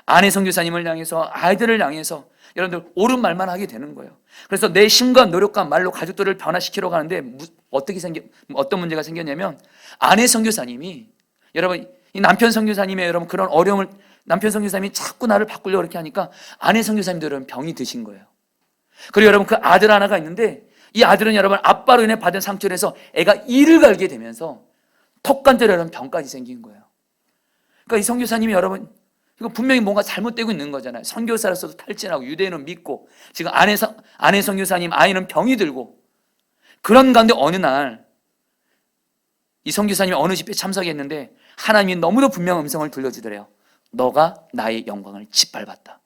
아내 선교사님을 향해서, 아이들을 향해서 여러분들 옳은 말만 하게 되는 거예요. 그래서 내 힘과 노력과 말로 가족들을 변화시키러 가는데 어떤 문제가 생겼냐면, 아내 선교사님이, 여러분 이 남편 선교사님의 여러분 그런 어려움을, 남편 선교사님이 자꾸 나를 바꾸려고 그렇게 하니까 아내 선교사님도 여러분 병이 드신 거예요. 그리고 여러분 그 아들 하나가 있는데, 이 아들은 여러분 아빠로 인해 받은 상처로 해서 애가 이를 갈게 되면서 턱관절에 여러분 병까지 생긴 거예요. 그러니까 이 선교사님이 여러분, 이거 분명히 뭔가 잘못되고 있는 거잖아요. 선교사로서도 탈진하고 유대인은 믿고, 지금 아내 선교사님 아이는 병이 들고, 그런 가운데 어느 날 이 선교사님이 어느 집회에 참석했는데 하나님이 너무도 분명한 음성을 들려주더래요. 너가 나의 영광을 짓밟았다.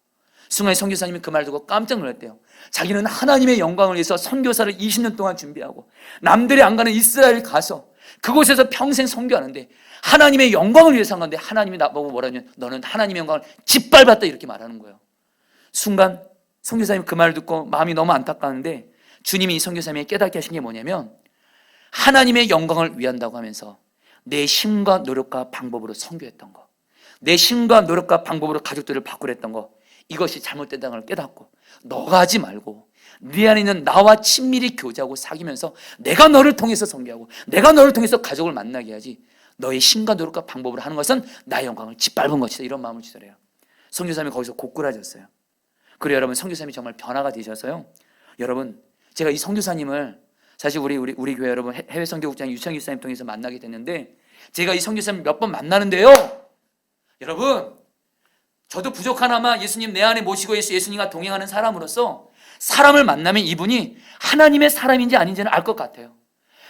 순간 선교사님이 그 말 듣고 깜짝 놀랐대요. 자기는 하나님의 영광을 위해서 선교사를 20년 동안 준비하고 남들이 안 가는 이스라엘 가서 그곳에서 평생 선교하는데 하나님의 영광을 위해서 한 건데, 하나님이 나보고 뭐라냐면 너는 하나님의 영광을 짓밟았다, 이렇게 말하는 거예요. 순간 선교사님 그 말을 듣고 마음이 너무 안타까운데, 주님이 이 선교사님에게 깨닫게 하신 게 뭐냐면, 하나님의 영광을 위한다고 하면서 내 힘과 노력과 방법으로 선교했던 거, 내 힘과 노력과 방법으로 가족들을 바꾸랬던 거, 이것이 잘못된다는 걸 깨닫고 너가 하지 말고 네 안에 있는 나와 친밀히 교제하고 사귀면서 내가 너를 통해서 선교하고 내가 너를 통해서 가족을 만나게 해야지, 너의 힘과 노력과 방법으로 하는 것은 나의 영광을 짓밟은 것이다, 이런 마음을 주더래요. 선교사님이 거기서 고꾸라졌어요. 그리고 여러분 선교사님이 정말 변화가 되셔서요, 여러분 제가 이 선교사님을 사실 우리 교회 여러분 해외 선교국장 유창기 목사님 통해서 만나게 됐는데, 제가 이 선교사님 몇 번 만나는데요, 여러분 저도 부족하나마 예수님 내 안에 모시고 예수님과 동행하는 사람으로서 사람을 만나면 이분이 하나님의 사람인지 아닌지는 알 것 같아요.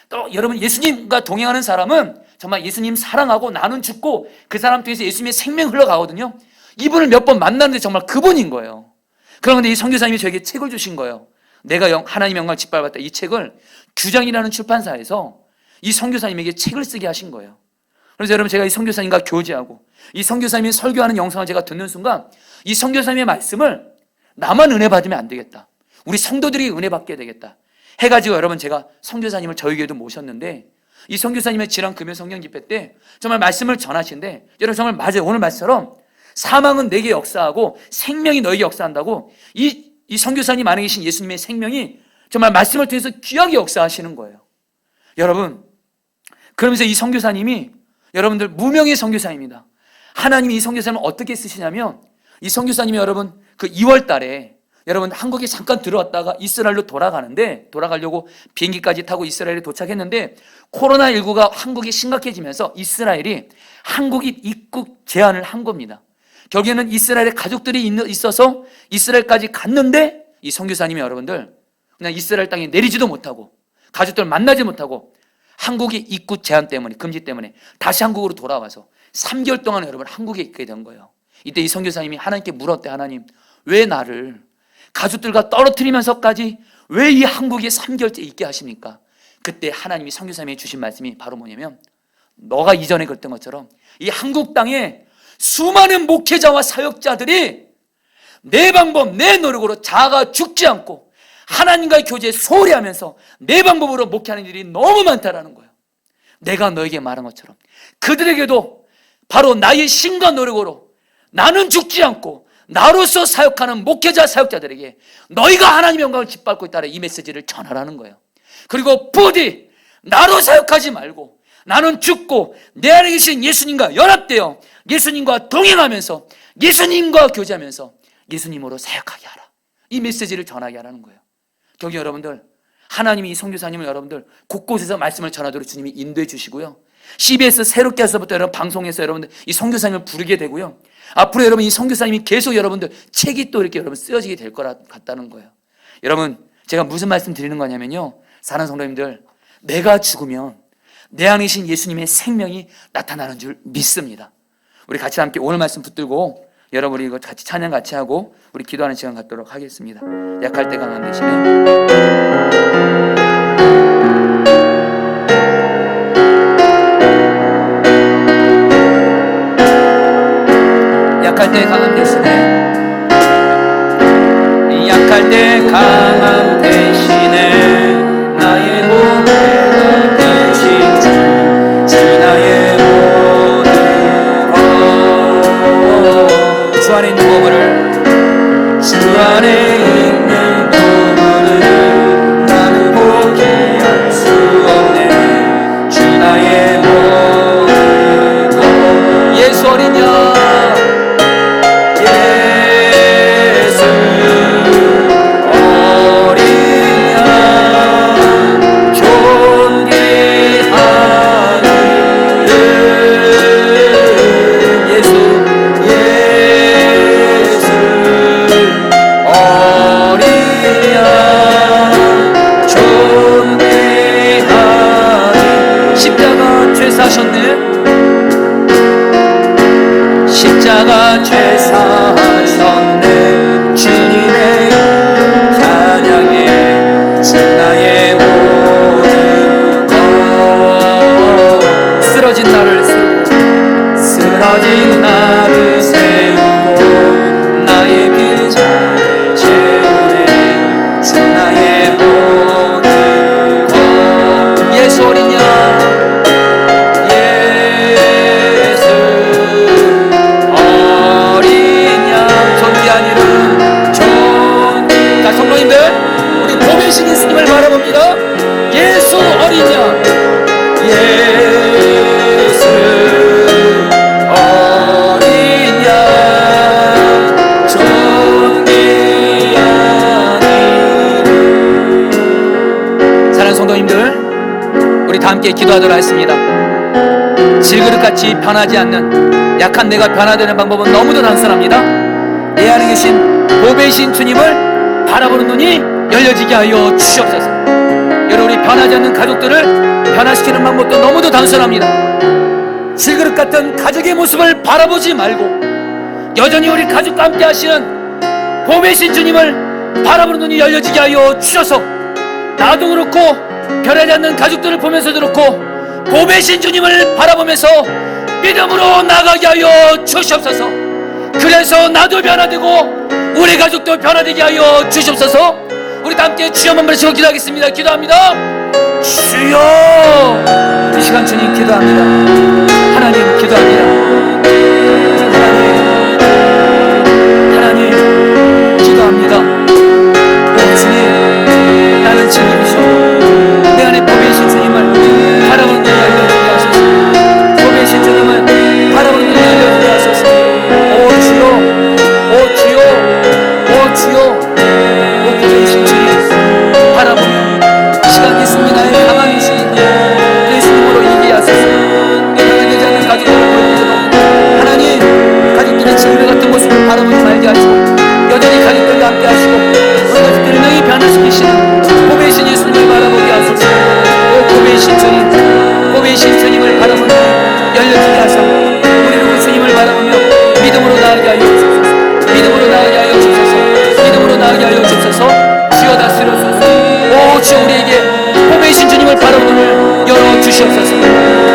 또 여러분 예수님과 동행하는 사람은 정말 예수님 사랑하고 나는 죽고 그 사람 통해서 예수님의 생명 흘러가거든요. 이분을 몇 번 만났는데 정말 그분인 거예요. 그런데 이 선교사님이 저에게 책을 주신 거예요. 내가 하나님의 영광을 짓밟았다, 이 책을 규장이라는 출판사에서 이 선교사님에게 책을 쓰게 하신 거예요. 그래서 여러분 제가 이 선교사님과 교제하고 이 선교사님이 설교하는 영상을 제가 듣는 순간 이 선교사님의 말씀을 나만 은혜 받으면 안 되겠다, 우리 성도들이 은혜 받게 되겠다 해가지고 여러분 제가 선교사님을 저희 교회도 모셨는데 이 선교사님의 지난 금요 성령 집회 때 정말 말씀을 전하시는데 여러분 정말 맞아요. 오늘 말씀처럼 사망은 내게 역사하고 생명이 너에게 역사한다고 이 선교사님 안에 계신 예수님의 생명이 정말 말씀을 통해서 귀하게 역사하시는 거예요. 여러분 그러면서 이 선교사님이 여러분들 무명의 선교사입니다. 하나님이 이 선교사님을 어떻게 쓰시냐면 이 선교사님이 여러분 그 2월 달에 여러분 한국에 잠깐 들어왔다가 이스라엘로 돌아가려고 비행기까지 타고 이스라엘에 도착했는데 코로나19가 한국에 심각해지면서 이스라엘이 한국인 입국 제한을 한 겁니다. 결국에는 이스라엘에 가족들이 있어서 이스라엘까지 갔는데 이 선교사님이 여러분들 그냥 이스라엘 땅에 내리지도 못하고 가족들 만나지 못하고 한국이 입국 제한 때문에 금지 때문에 다시 한국으로 돌아와서 3개월 동안 여러분 한국에 있게 된 거예요. 이때 이 선교사님이 하나님께 물었대. 하나님 왜 나를 가족들과 떨어뜨리면서까지 왜 이 한국에 3개월째 있게 하십니까? 그때 하나님이 선교사님이 주신 말씀이 바로 뭐냐면 너가 이전에 그랬던 것처럼 이 한국 땅에 수많은 목회자와 사역자들이 내 방법 내 노력으로 자아가 죽지 않고 하나님과의 교제에 소홀히 하면서 내 방법으로 목회하는 일이 너무 많다라는 거예요. 내가 너에게 말한 것처럼 그들에게도 바로 나의 신과 노력으로 나는 죽지 않고 나로서 사역하는 목회자 사역자들에게 너희가 하나님의 영광을 짓밟고 있다는 이 메시지를 전하라는 거예요. 그리고 부디 나로 사역하지 말고 나는 죽고 내 안에 계신 예수님과 연합되어 예수님과 동행하면서 예수님과 교제하면서 예수님으로 사역하게 하라. 이 메시지를 전하게 하라는 거예요. 결국 여러분들 하나님이 이 선교사님을 여러분들 곳곳에서 말씀을 전하도록 주님이 인도해 주시고요. CBS 새롭게 해서부터 여러분 방송에서 여러분들 이 선교사님을 부르게 되고요. 앞으로 여러분 이 선교사님이 계속 여러분들 책이 또 이렇게 여러분 쓰여지게 될 것 같다는 거예요. 여러분 제가 무슨 말씀 드리는 거냐면요. 사랑하는 성도님들 내가 죽으면 내 안에 계신 예수님의 생명이 나타나는 줄 믿습니다. 우리 같이 함께 오늘 말씀 붙들고 여러분 이거 같이 찬양 같이 하고 우리 기도하는 시간 갖도록 하겠습니다. 약할 때 강한 대신에 약할 때 강함 대신에 약할 때 강함 대신에 나의 목회가 되신 주 나의 모든 것 주 안에 있는 보물을 주 안에 있는 보물을 나는 포기할 수 없네 주 나의 모든 것 예수 어린 양 십자가 죄사하셨네 주님의 찬양에 나의 모든 것 쓰러진 나를 세우고 나의 빈자를 채우네 주 나의 모든 것 예수 어린 양 우리 보배신 예수님을 바라봅니다. 예수 어린 양 예수 어린 양 존귀한 이름 사랑하는 성도님들 우리 다 함께 기도하도록 하겠습니다. 질그릇같이 변하지 않는 약한 내가 변화되는 방법은 너무도 단순합니다. 내 안에 계신 보배신 주님을 바라보는 눈이 열려지게 하여 주시옵소서. 여러분 우리 변하지 않는 가족들을 변화시키는 방법도 너무도 단순합니다. 질그릇 같은 가족의 모습을 바라보지 말고 여전히 우리 가족과 함께 하시는 보배신 주님을 바라보는 눈이 열려지게 하여 주셔서 나도 그렇고 변하지 않는 가족들을 보면서도 그렇고 보배신 주님을 바라보면서 믿음으로 나가게 하여 주시옵소서. 그래서 나도 변화되고 우리 가족도 변화되게 하여 주시옵소서. 우리 다 함께 주여 한번 외치고 기도하겠습니다. 기도합니다. 주여. 이 시간 주님 기도합니다. 하나님 기도합니다. 하나님 기도합니다. 주님, 나는 즐기시오. 내 안에 법이신 주님을 바라보는 눈을 열려주게 하소서. 법이신 주님을 바라보는 눈을 열려주게 하소서. 오 주여, 오 주여, 오 주여, 오 법이신 주님 바라보며 이 시간 예수님이 나의 강함이시니 예수님으로 이기게 하소서. 내가 되지 않는 가족들을 보여주도록 하나님, 가족들의 진리 같은 모습을 바라보지 말게 하시고 여전히 가족들과 함께 하시고 우리 가족들을 능히 변화시키시는 고배이신 예수님을 바라보게 하소서. 오 고배이신 주님, 고배이신 주님을 바라보며 열려주게 하소서. 우리는 그 주님을 바라보며 믿음으로 나아가게 하여 주옵소서. 믿음으로 나아가게 하여 주옵소서. 믿음으로 나아가게 하여 주옵소서. 주여 다스려주소서. 오 주여, 우리에게 고배이신 주님을 바라보는 눈을 열어주시옵소서.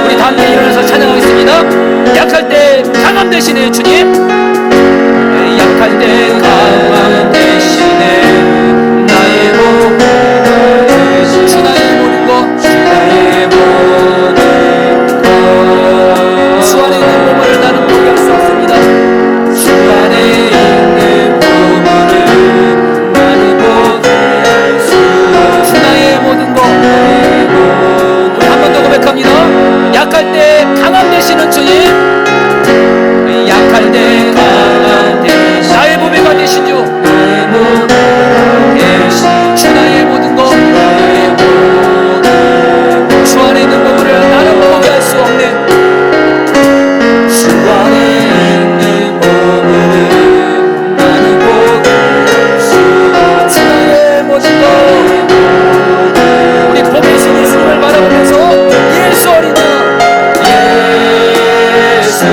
우리 다 함께 일어나서 찬양하겠습니다. 약할 때 강함 되시네 주님. 약할 때 강함 되시네. 나의 모든 주 나의 모든 것, 주 나의 모든 것. 주 안에 있는 보물을 나는 포기할 수 없습니다. 주 안에 있는 보물을 나는 포기할 수 없습니다. 주 나의 모든 것. 우리 한 번 더 고백합니다. 약할 때 강함 되시는 주님. 약할 때 강한 되신 나의 보배가 되신 주, 나의 보배가 되신 주 나의 모든 것, 나의 모든 것. 주 안에 있는 보물을 나는 포기할 수 없네. 주 안에 있는 보물을 나는 포기할 수 없네. 주 나의 모든 것. 우리 보배이신 예수님을 바라보면서 예수 어린아 예수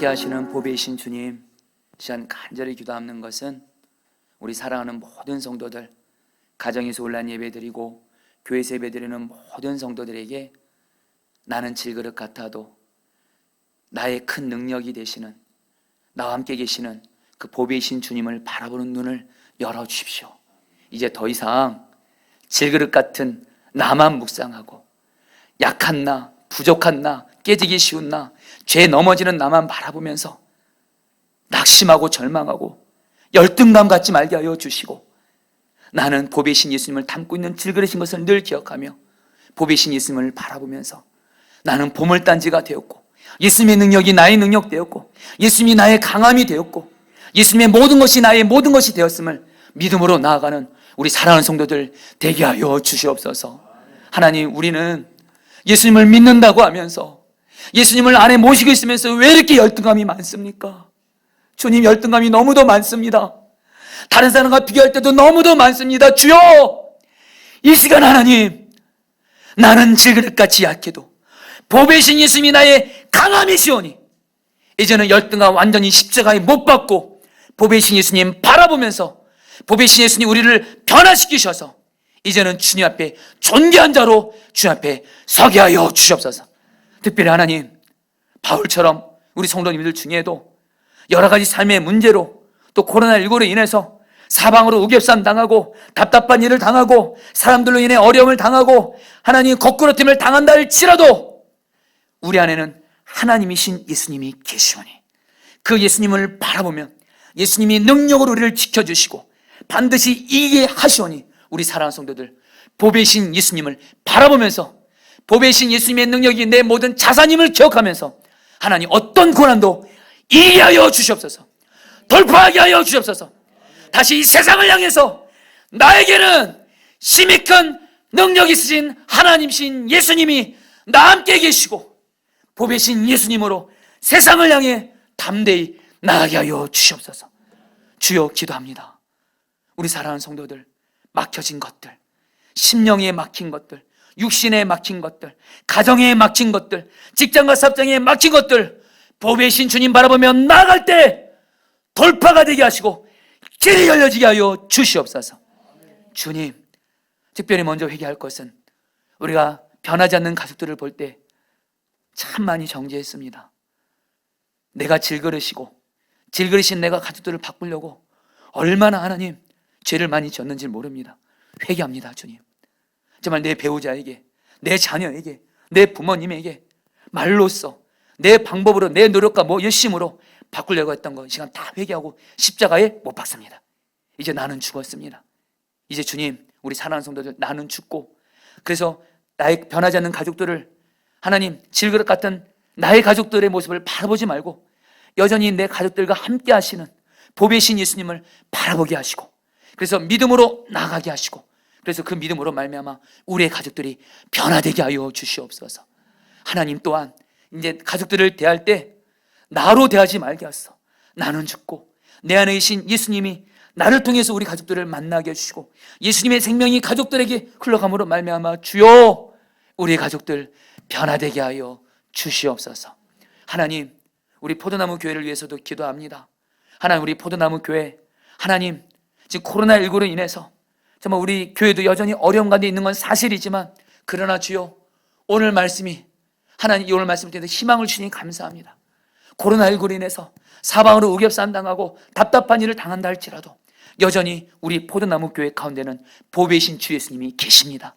하시는 보배이신 주님, 시간 간절히 기도하는 것은 우리 사랑하는 모든 성도들, 가정에서 온라인 예배드리고 교회에서 예배드리는 모든 성도들에게 나는 질그릇 같아도 나의 큰 능력이 되시는, 나와 함께 계시는 그 보배이신 주님을 바라보는 눈을 열어주십시오. 이제 더 이상 질그릇 같은 나만 묵상하고 약한 나, 부족한 나, 깨지기 쉬운 나, 죄 넘어지는 나만 바라보면서 낙심하고 절망하고 열등감 갖지 말게 하여 주시고, 나는 보배이신 예수님을 담고 있는 질그릇인 것을 늘 기억하며 보배이신 예수님을 바라보면서 나는 보물단지가 되었고 예수님의 능력이 나의 능력 되었고 예수님이 나의 강함이 되었고 예수님의 모든 것이 나의 모든 것이 되었음을 믿음으로 나아가는 우리 사랑하는 성도들 되게 하여 주시옵소서. 하나님, 우리는 예수님을 믿는다고 하면서 예수님을 안에 모시고 있으면서 왜 이렇게 열등감이 많습니까? 주님, 열등감이 너무도 많습니다. 다른 사람과 비교할 때도 너무도 많습니다. 주여, 이 시간 하나님, 나는 질그릇같이 약해도 보배이신 예수님이 나의 강함이시오니 이제는 열등감 완전히 십자가에 못 박고 보배이신 예수님 바라보면서 보배이신 예수님 우리를 변화시키셔서 이제는 주님 앞에 존귀한 자로 주님 앞에 서게 하여 주시옵소서. 특별히 하나님, 바울처럼 우리 성도님들 중에도 여러 가지 삶의 문제로 또 코로나19로 인해서 사방으로 우겹삼 당하고 답답한 일을 당하고 사람들로 인해 어려움을 당하고 하나님 거꾸로짐을 당한다 할지라도 우리 안에는 하나님이신 예수님이 계시오니 그 예수님을 바라보면 예수님이 능력으로 우리를 지켜주시고 반드시 이기게 하시오니 우리 사랑하는 성도들, 보배이신 예수님을 바라보면서 보배이신 예수님의 능력이 내 모든 자산임을 기억하면서 하나님 어떤 고난도 이기게 하여 주시옵소서. 돌파하게 하여 주시옵소서. 다시 이 세상을 향해서 나에게는 심히 큰 능력 있으신 하나님이신 예수님이 나와 함께 계시고 보배이신 예수님으로 세상을 향해 담대히 나아가게 하여 주시옵소서. 주여, 기도합니다. 우리 사랑하는 성도들, 막혀진 것들, 심령에 막힌 것들, 육신에 막힌 것들, 가정에 막힌 것들, 직장과 사업장에 막힌 것들 보배의 신 주님 바라보며 나아갈 때 돌파가 되게 하시고 길이 열려지게 하여 주시옵소서. 주님, 특별히 먼저 회개할 것은 우리가 변하지 않는 가족들을 볼 때 참 많이 정죄했습니다. 내가 질그릇이고 질그릇인 내가 가족들을 바꾸려고 얼마나 하나님 죄를 많이 졌는지 모릅니다. 회개합니다. 주님, 정말 내 배우자에게, 내 자녀에게, 내 부모님에게 말로써 내 방법으로, 내 노력과 열심으로 바꾸려고 했던 거 이 시간 다 회개하고 십자가에 못 박습니다. 이제 나는 죽었습니다. 이제 주님, 우리 사랑하는 성도들, 나는 죽고, 그래서 나의 변하지 않는 가족들을 하나님 질그릇 같은 나의 가족들의 모습을 바라보지 말고 여전히 내 가족들과 함께 하시는 보배의 신 예수님을 바라보게 하시고, 그래서 믿음으로 나아가게 하시고, 그래서 그 믿음으로 말미암아 우리의 가족들이 변화되게 하여 주시옵소서. 하나님 또한 이제 가족들을 대할 때 나로 대하지 말게 하소서. 나는 죽고 내 안에 계신 예수님이 나를 통해서 우리 가족들을 만나게 해주시고 예수님의 생명이 가족들에게 흘러감으로 말미암아 주여 우리 가족들 변화되게 하여 주시옵소서. 하나님, 우리 포도나무 교회를 위해서도 기도합니다. 하나님, 우리 포도나무 교회, 하나님 지금 코로나19로 인해서 정말 우리 교회도 여전히 어려움 가운데 있는 건 사실이지만, 그러나 주여 오늘 말씀이, 하나님 오늘 말씀을 통해서 희망을 주시니 감사합니다. 코로나19로 인해서 사방으로 우겹산 당하고 답답한 일을 당한다 할지라도 여전히 우리 포도나무 교회 가운데는 보배신 주 예수님이 계십니다.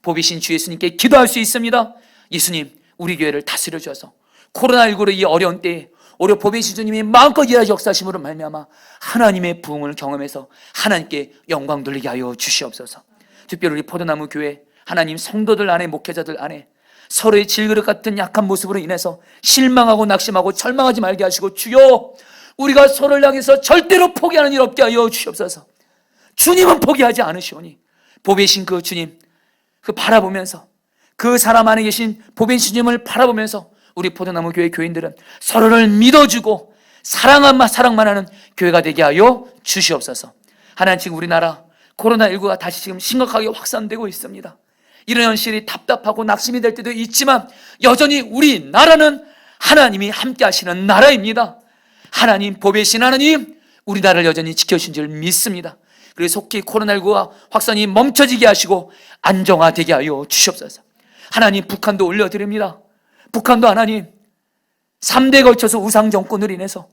보배신 주 예수님께 기도할 수 있습니다. 예수님, 우리 교회를 다스려 주셔서 코로나19로 이 어려운 때에 오히려 보배신 주님이 마음껏 일하시 역사심으로 말미암아 하나님의 부흥을 경험해서 하나님께 영광 돌리게 하여 주시옵소서. 특별히 우리 포도나무 교회 하나님 성도들 안에, 목회자들 안에 서로의 질그릇 같은 약한 모습으로 인해서 실망하고 낙심하고 절망하지 말게 하시고 주여 우리가 서로를 향해서 절대로 포기하는 일 없게 하여 주시옵소서. 주님은 포기하지 않으시오니 보배신 그 주님 그 바라보면서 그 사람 안에 계신 보배신 주님을 바라보면서 우리 포도나무 교회 교인들은 서로를 믿어주고 사랑만 하는 교회가 되게 하여 주시옵소서. 하나님, 지금 우리나라 코로나19가 다시 지금 심각하게 확산되고 있습니다. 이런 현실이 답답하고 낙심이 될 때도 있지만 여전히 우리나라는 하나님이 함께 하시는 나라입니다. 하나님, 보배신 하나님, 우리나라를 여전히 지켜주신 줄 믿습니다. 그래서 속히 코로나19가 확산이 멈춰지게 하시고 안정화되게 하여 주시옵소서. 하나님, 북한도 올려드립니다. 북한도 하나님 3대에 걸쳐서 우상 정권으로 인해서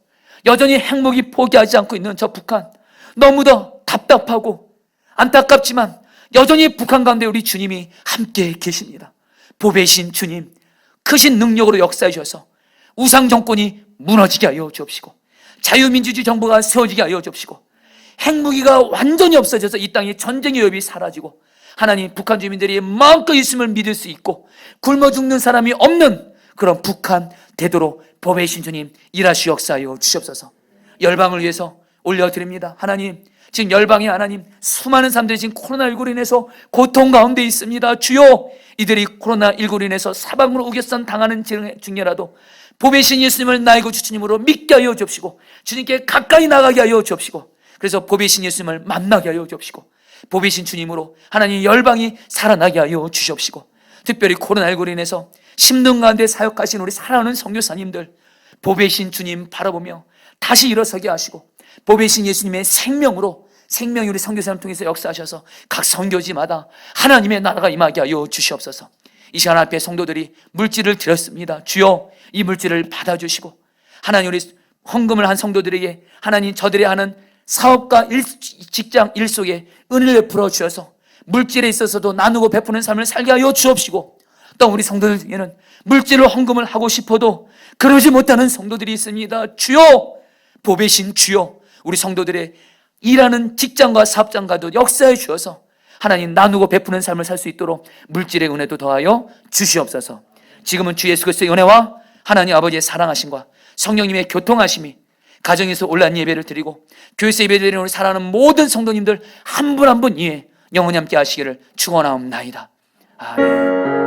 여전히 핵무기 포기하지 않고 있는 저 북한, 너무도 답답하고 안타깝지만 여전히 북한 가운데 우리 주님이 함께 계십니다. 보배신 주님, 크신 능력으로 역사해 주셔서 우상 정권이 무너지게 하여 주옵시고 자유민주주의 정부가 세워지게 하여 주옵시고 핵무기가 완전히 없어져서 이 땅에 전쟁의 위협이 사라지고 하나님, 북한 주민들이 마음껏 있음을 믿을 수 있고 굶어 죽는 사람이 없는 그런 북한 되도록 보배신 주님 일하시 역사하여 주시옵소서. 열방을 위해서 올려드립니다. 하나님, 지금 열방의 하나님, 수많은 사람들이 지금 코로나19로 인해서 고통 가운데 있습니다. 주여, 이들이 코로나19로 인해서 사방으로 우겨선 당하는 중에라도 보배신 예수님을 나의 구주 주님으로 믿게 하여 주옵시고 주님께 가까이 나가게 하여 주옵시고 그래서 보배신 예수님을 만나게 하여 주옵시고 보배신 주님으로 하나님 열방이 살아나게 하여 주시옵시고 특별히 코로나19로 인해서 심령 가운데 사역하신 우리 사랑하는 선교사님들 보배신 주님 바라보며 다시 일어서게 하시고 보배신 예수님의 생명이 우리 선교사님 통해서 역사하셔서 각 선교지마다 하나님의 나라가 임하게 하여 주시옵소서. 이 시간 앞에 성도들이 물질을 드렸습니다. 주여, 이 물질을 받아주시고 하나님, 우리 헌금을 한 성도들에게 하나님 저들이 하는 사업과 직장 일 속에 은혜를 베풀어 주셔서 물질에 있어서도 나누고 베푸는 삶을 살게 하여 주옵시고 또 우리 성도들 중에는 물질을 헌금을 하고 싶어도 그러지 못하는 성도들이 있습니다. 주여, 보배신 주여, 우리 성도들의 일하는 직장과 사업장과도 역사해 주셔서 하나님 나누고 베푸는 삶을 살 수 있도록 물질의 은혜도 더하여 주시옵소서. 지금은 주 예수 그리스도의 은혜와 하나님 아버지의 사랑하심과 성령님의 교통하심이 가정에서 온라인 예배를 드리고 교회에서 예배드리는 우리 사랑하는 모든 성도님들 한 분 한 분 이에 영원히 함께 하시기를 축원하옵나이다. 아멘.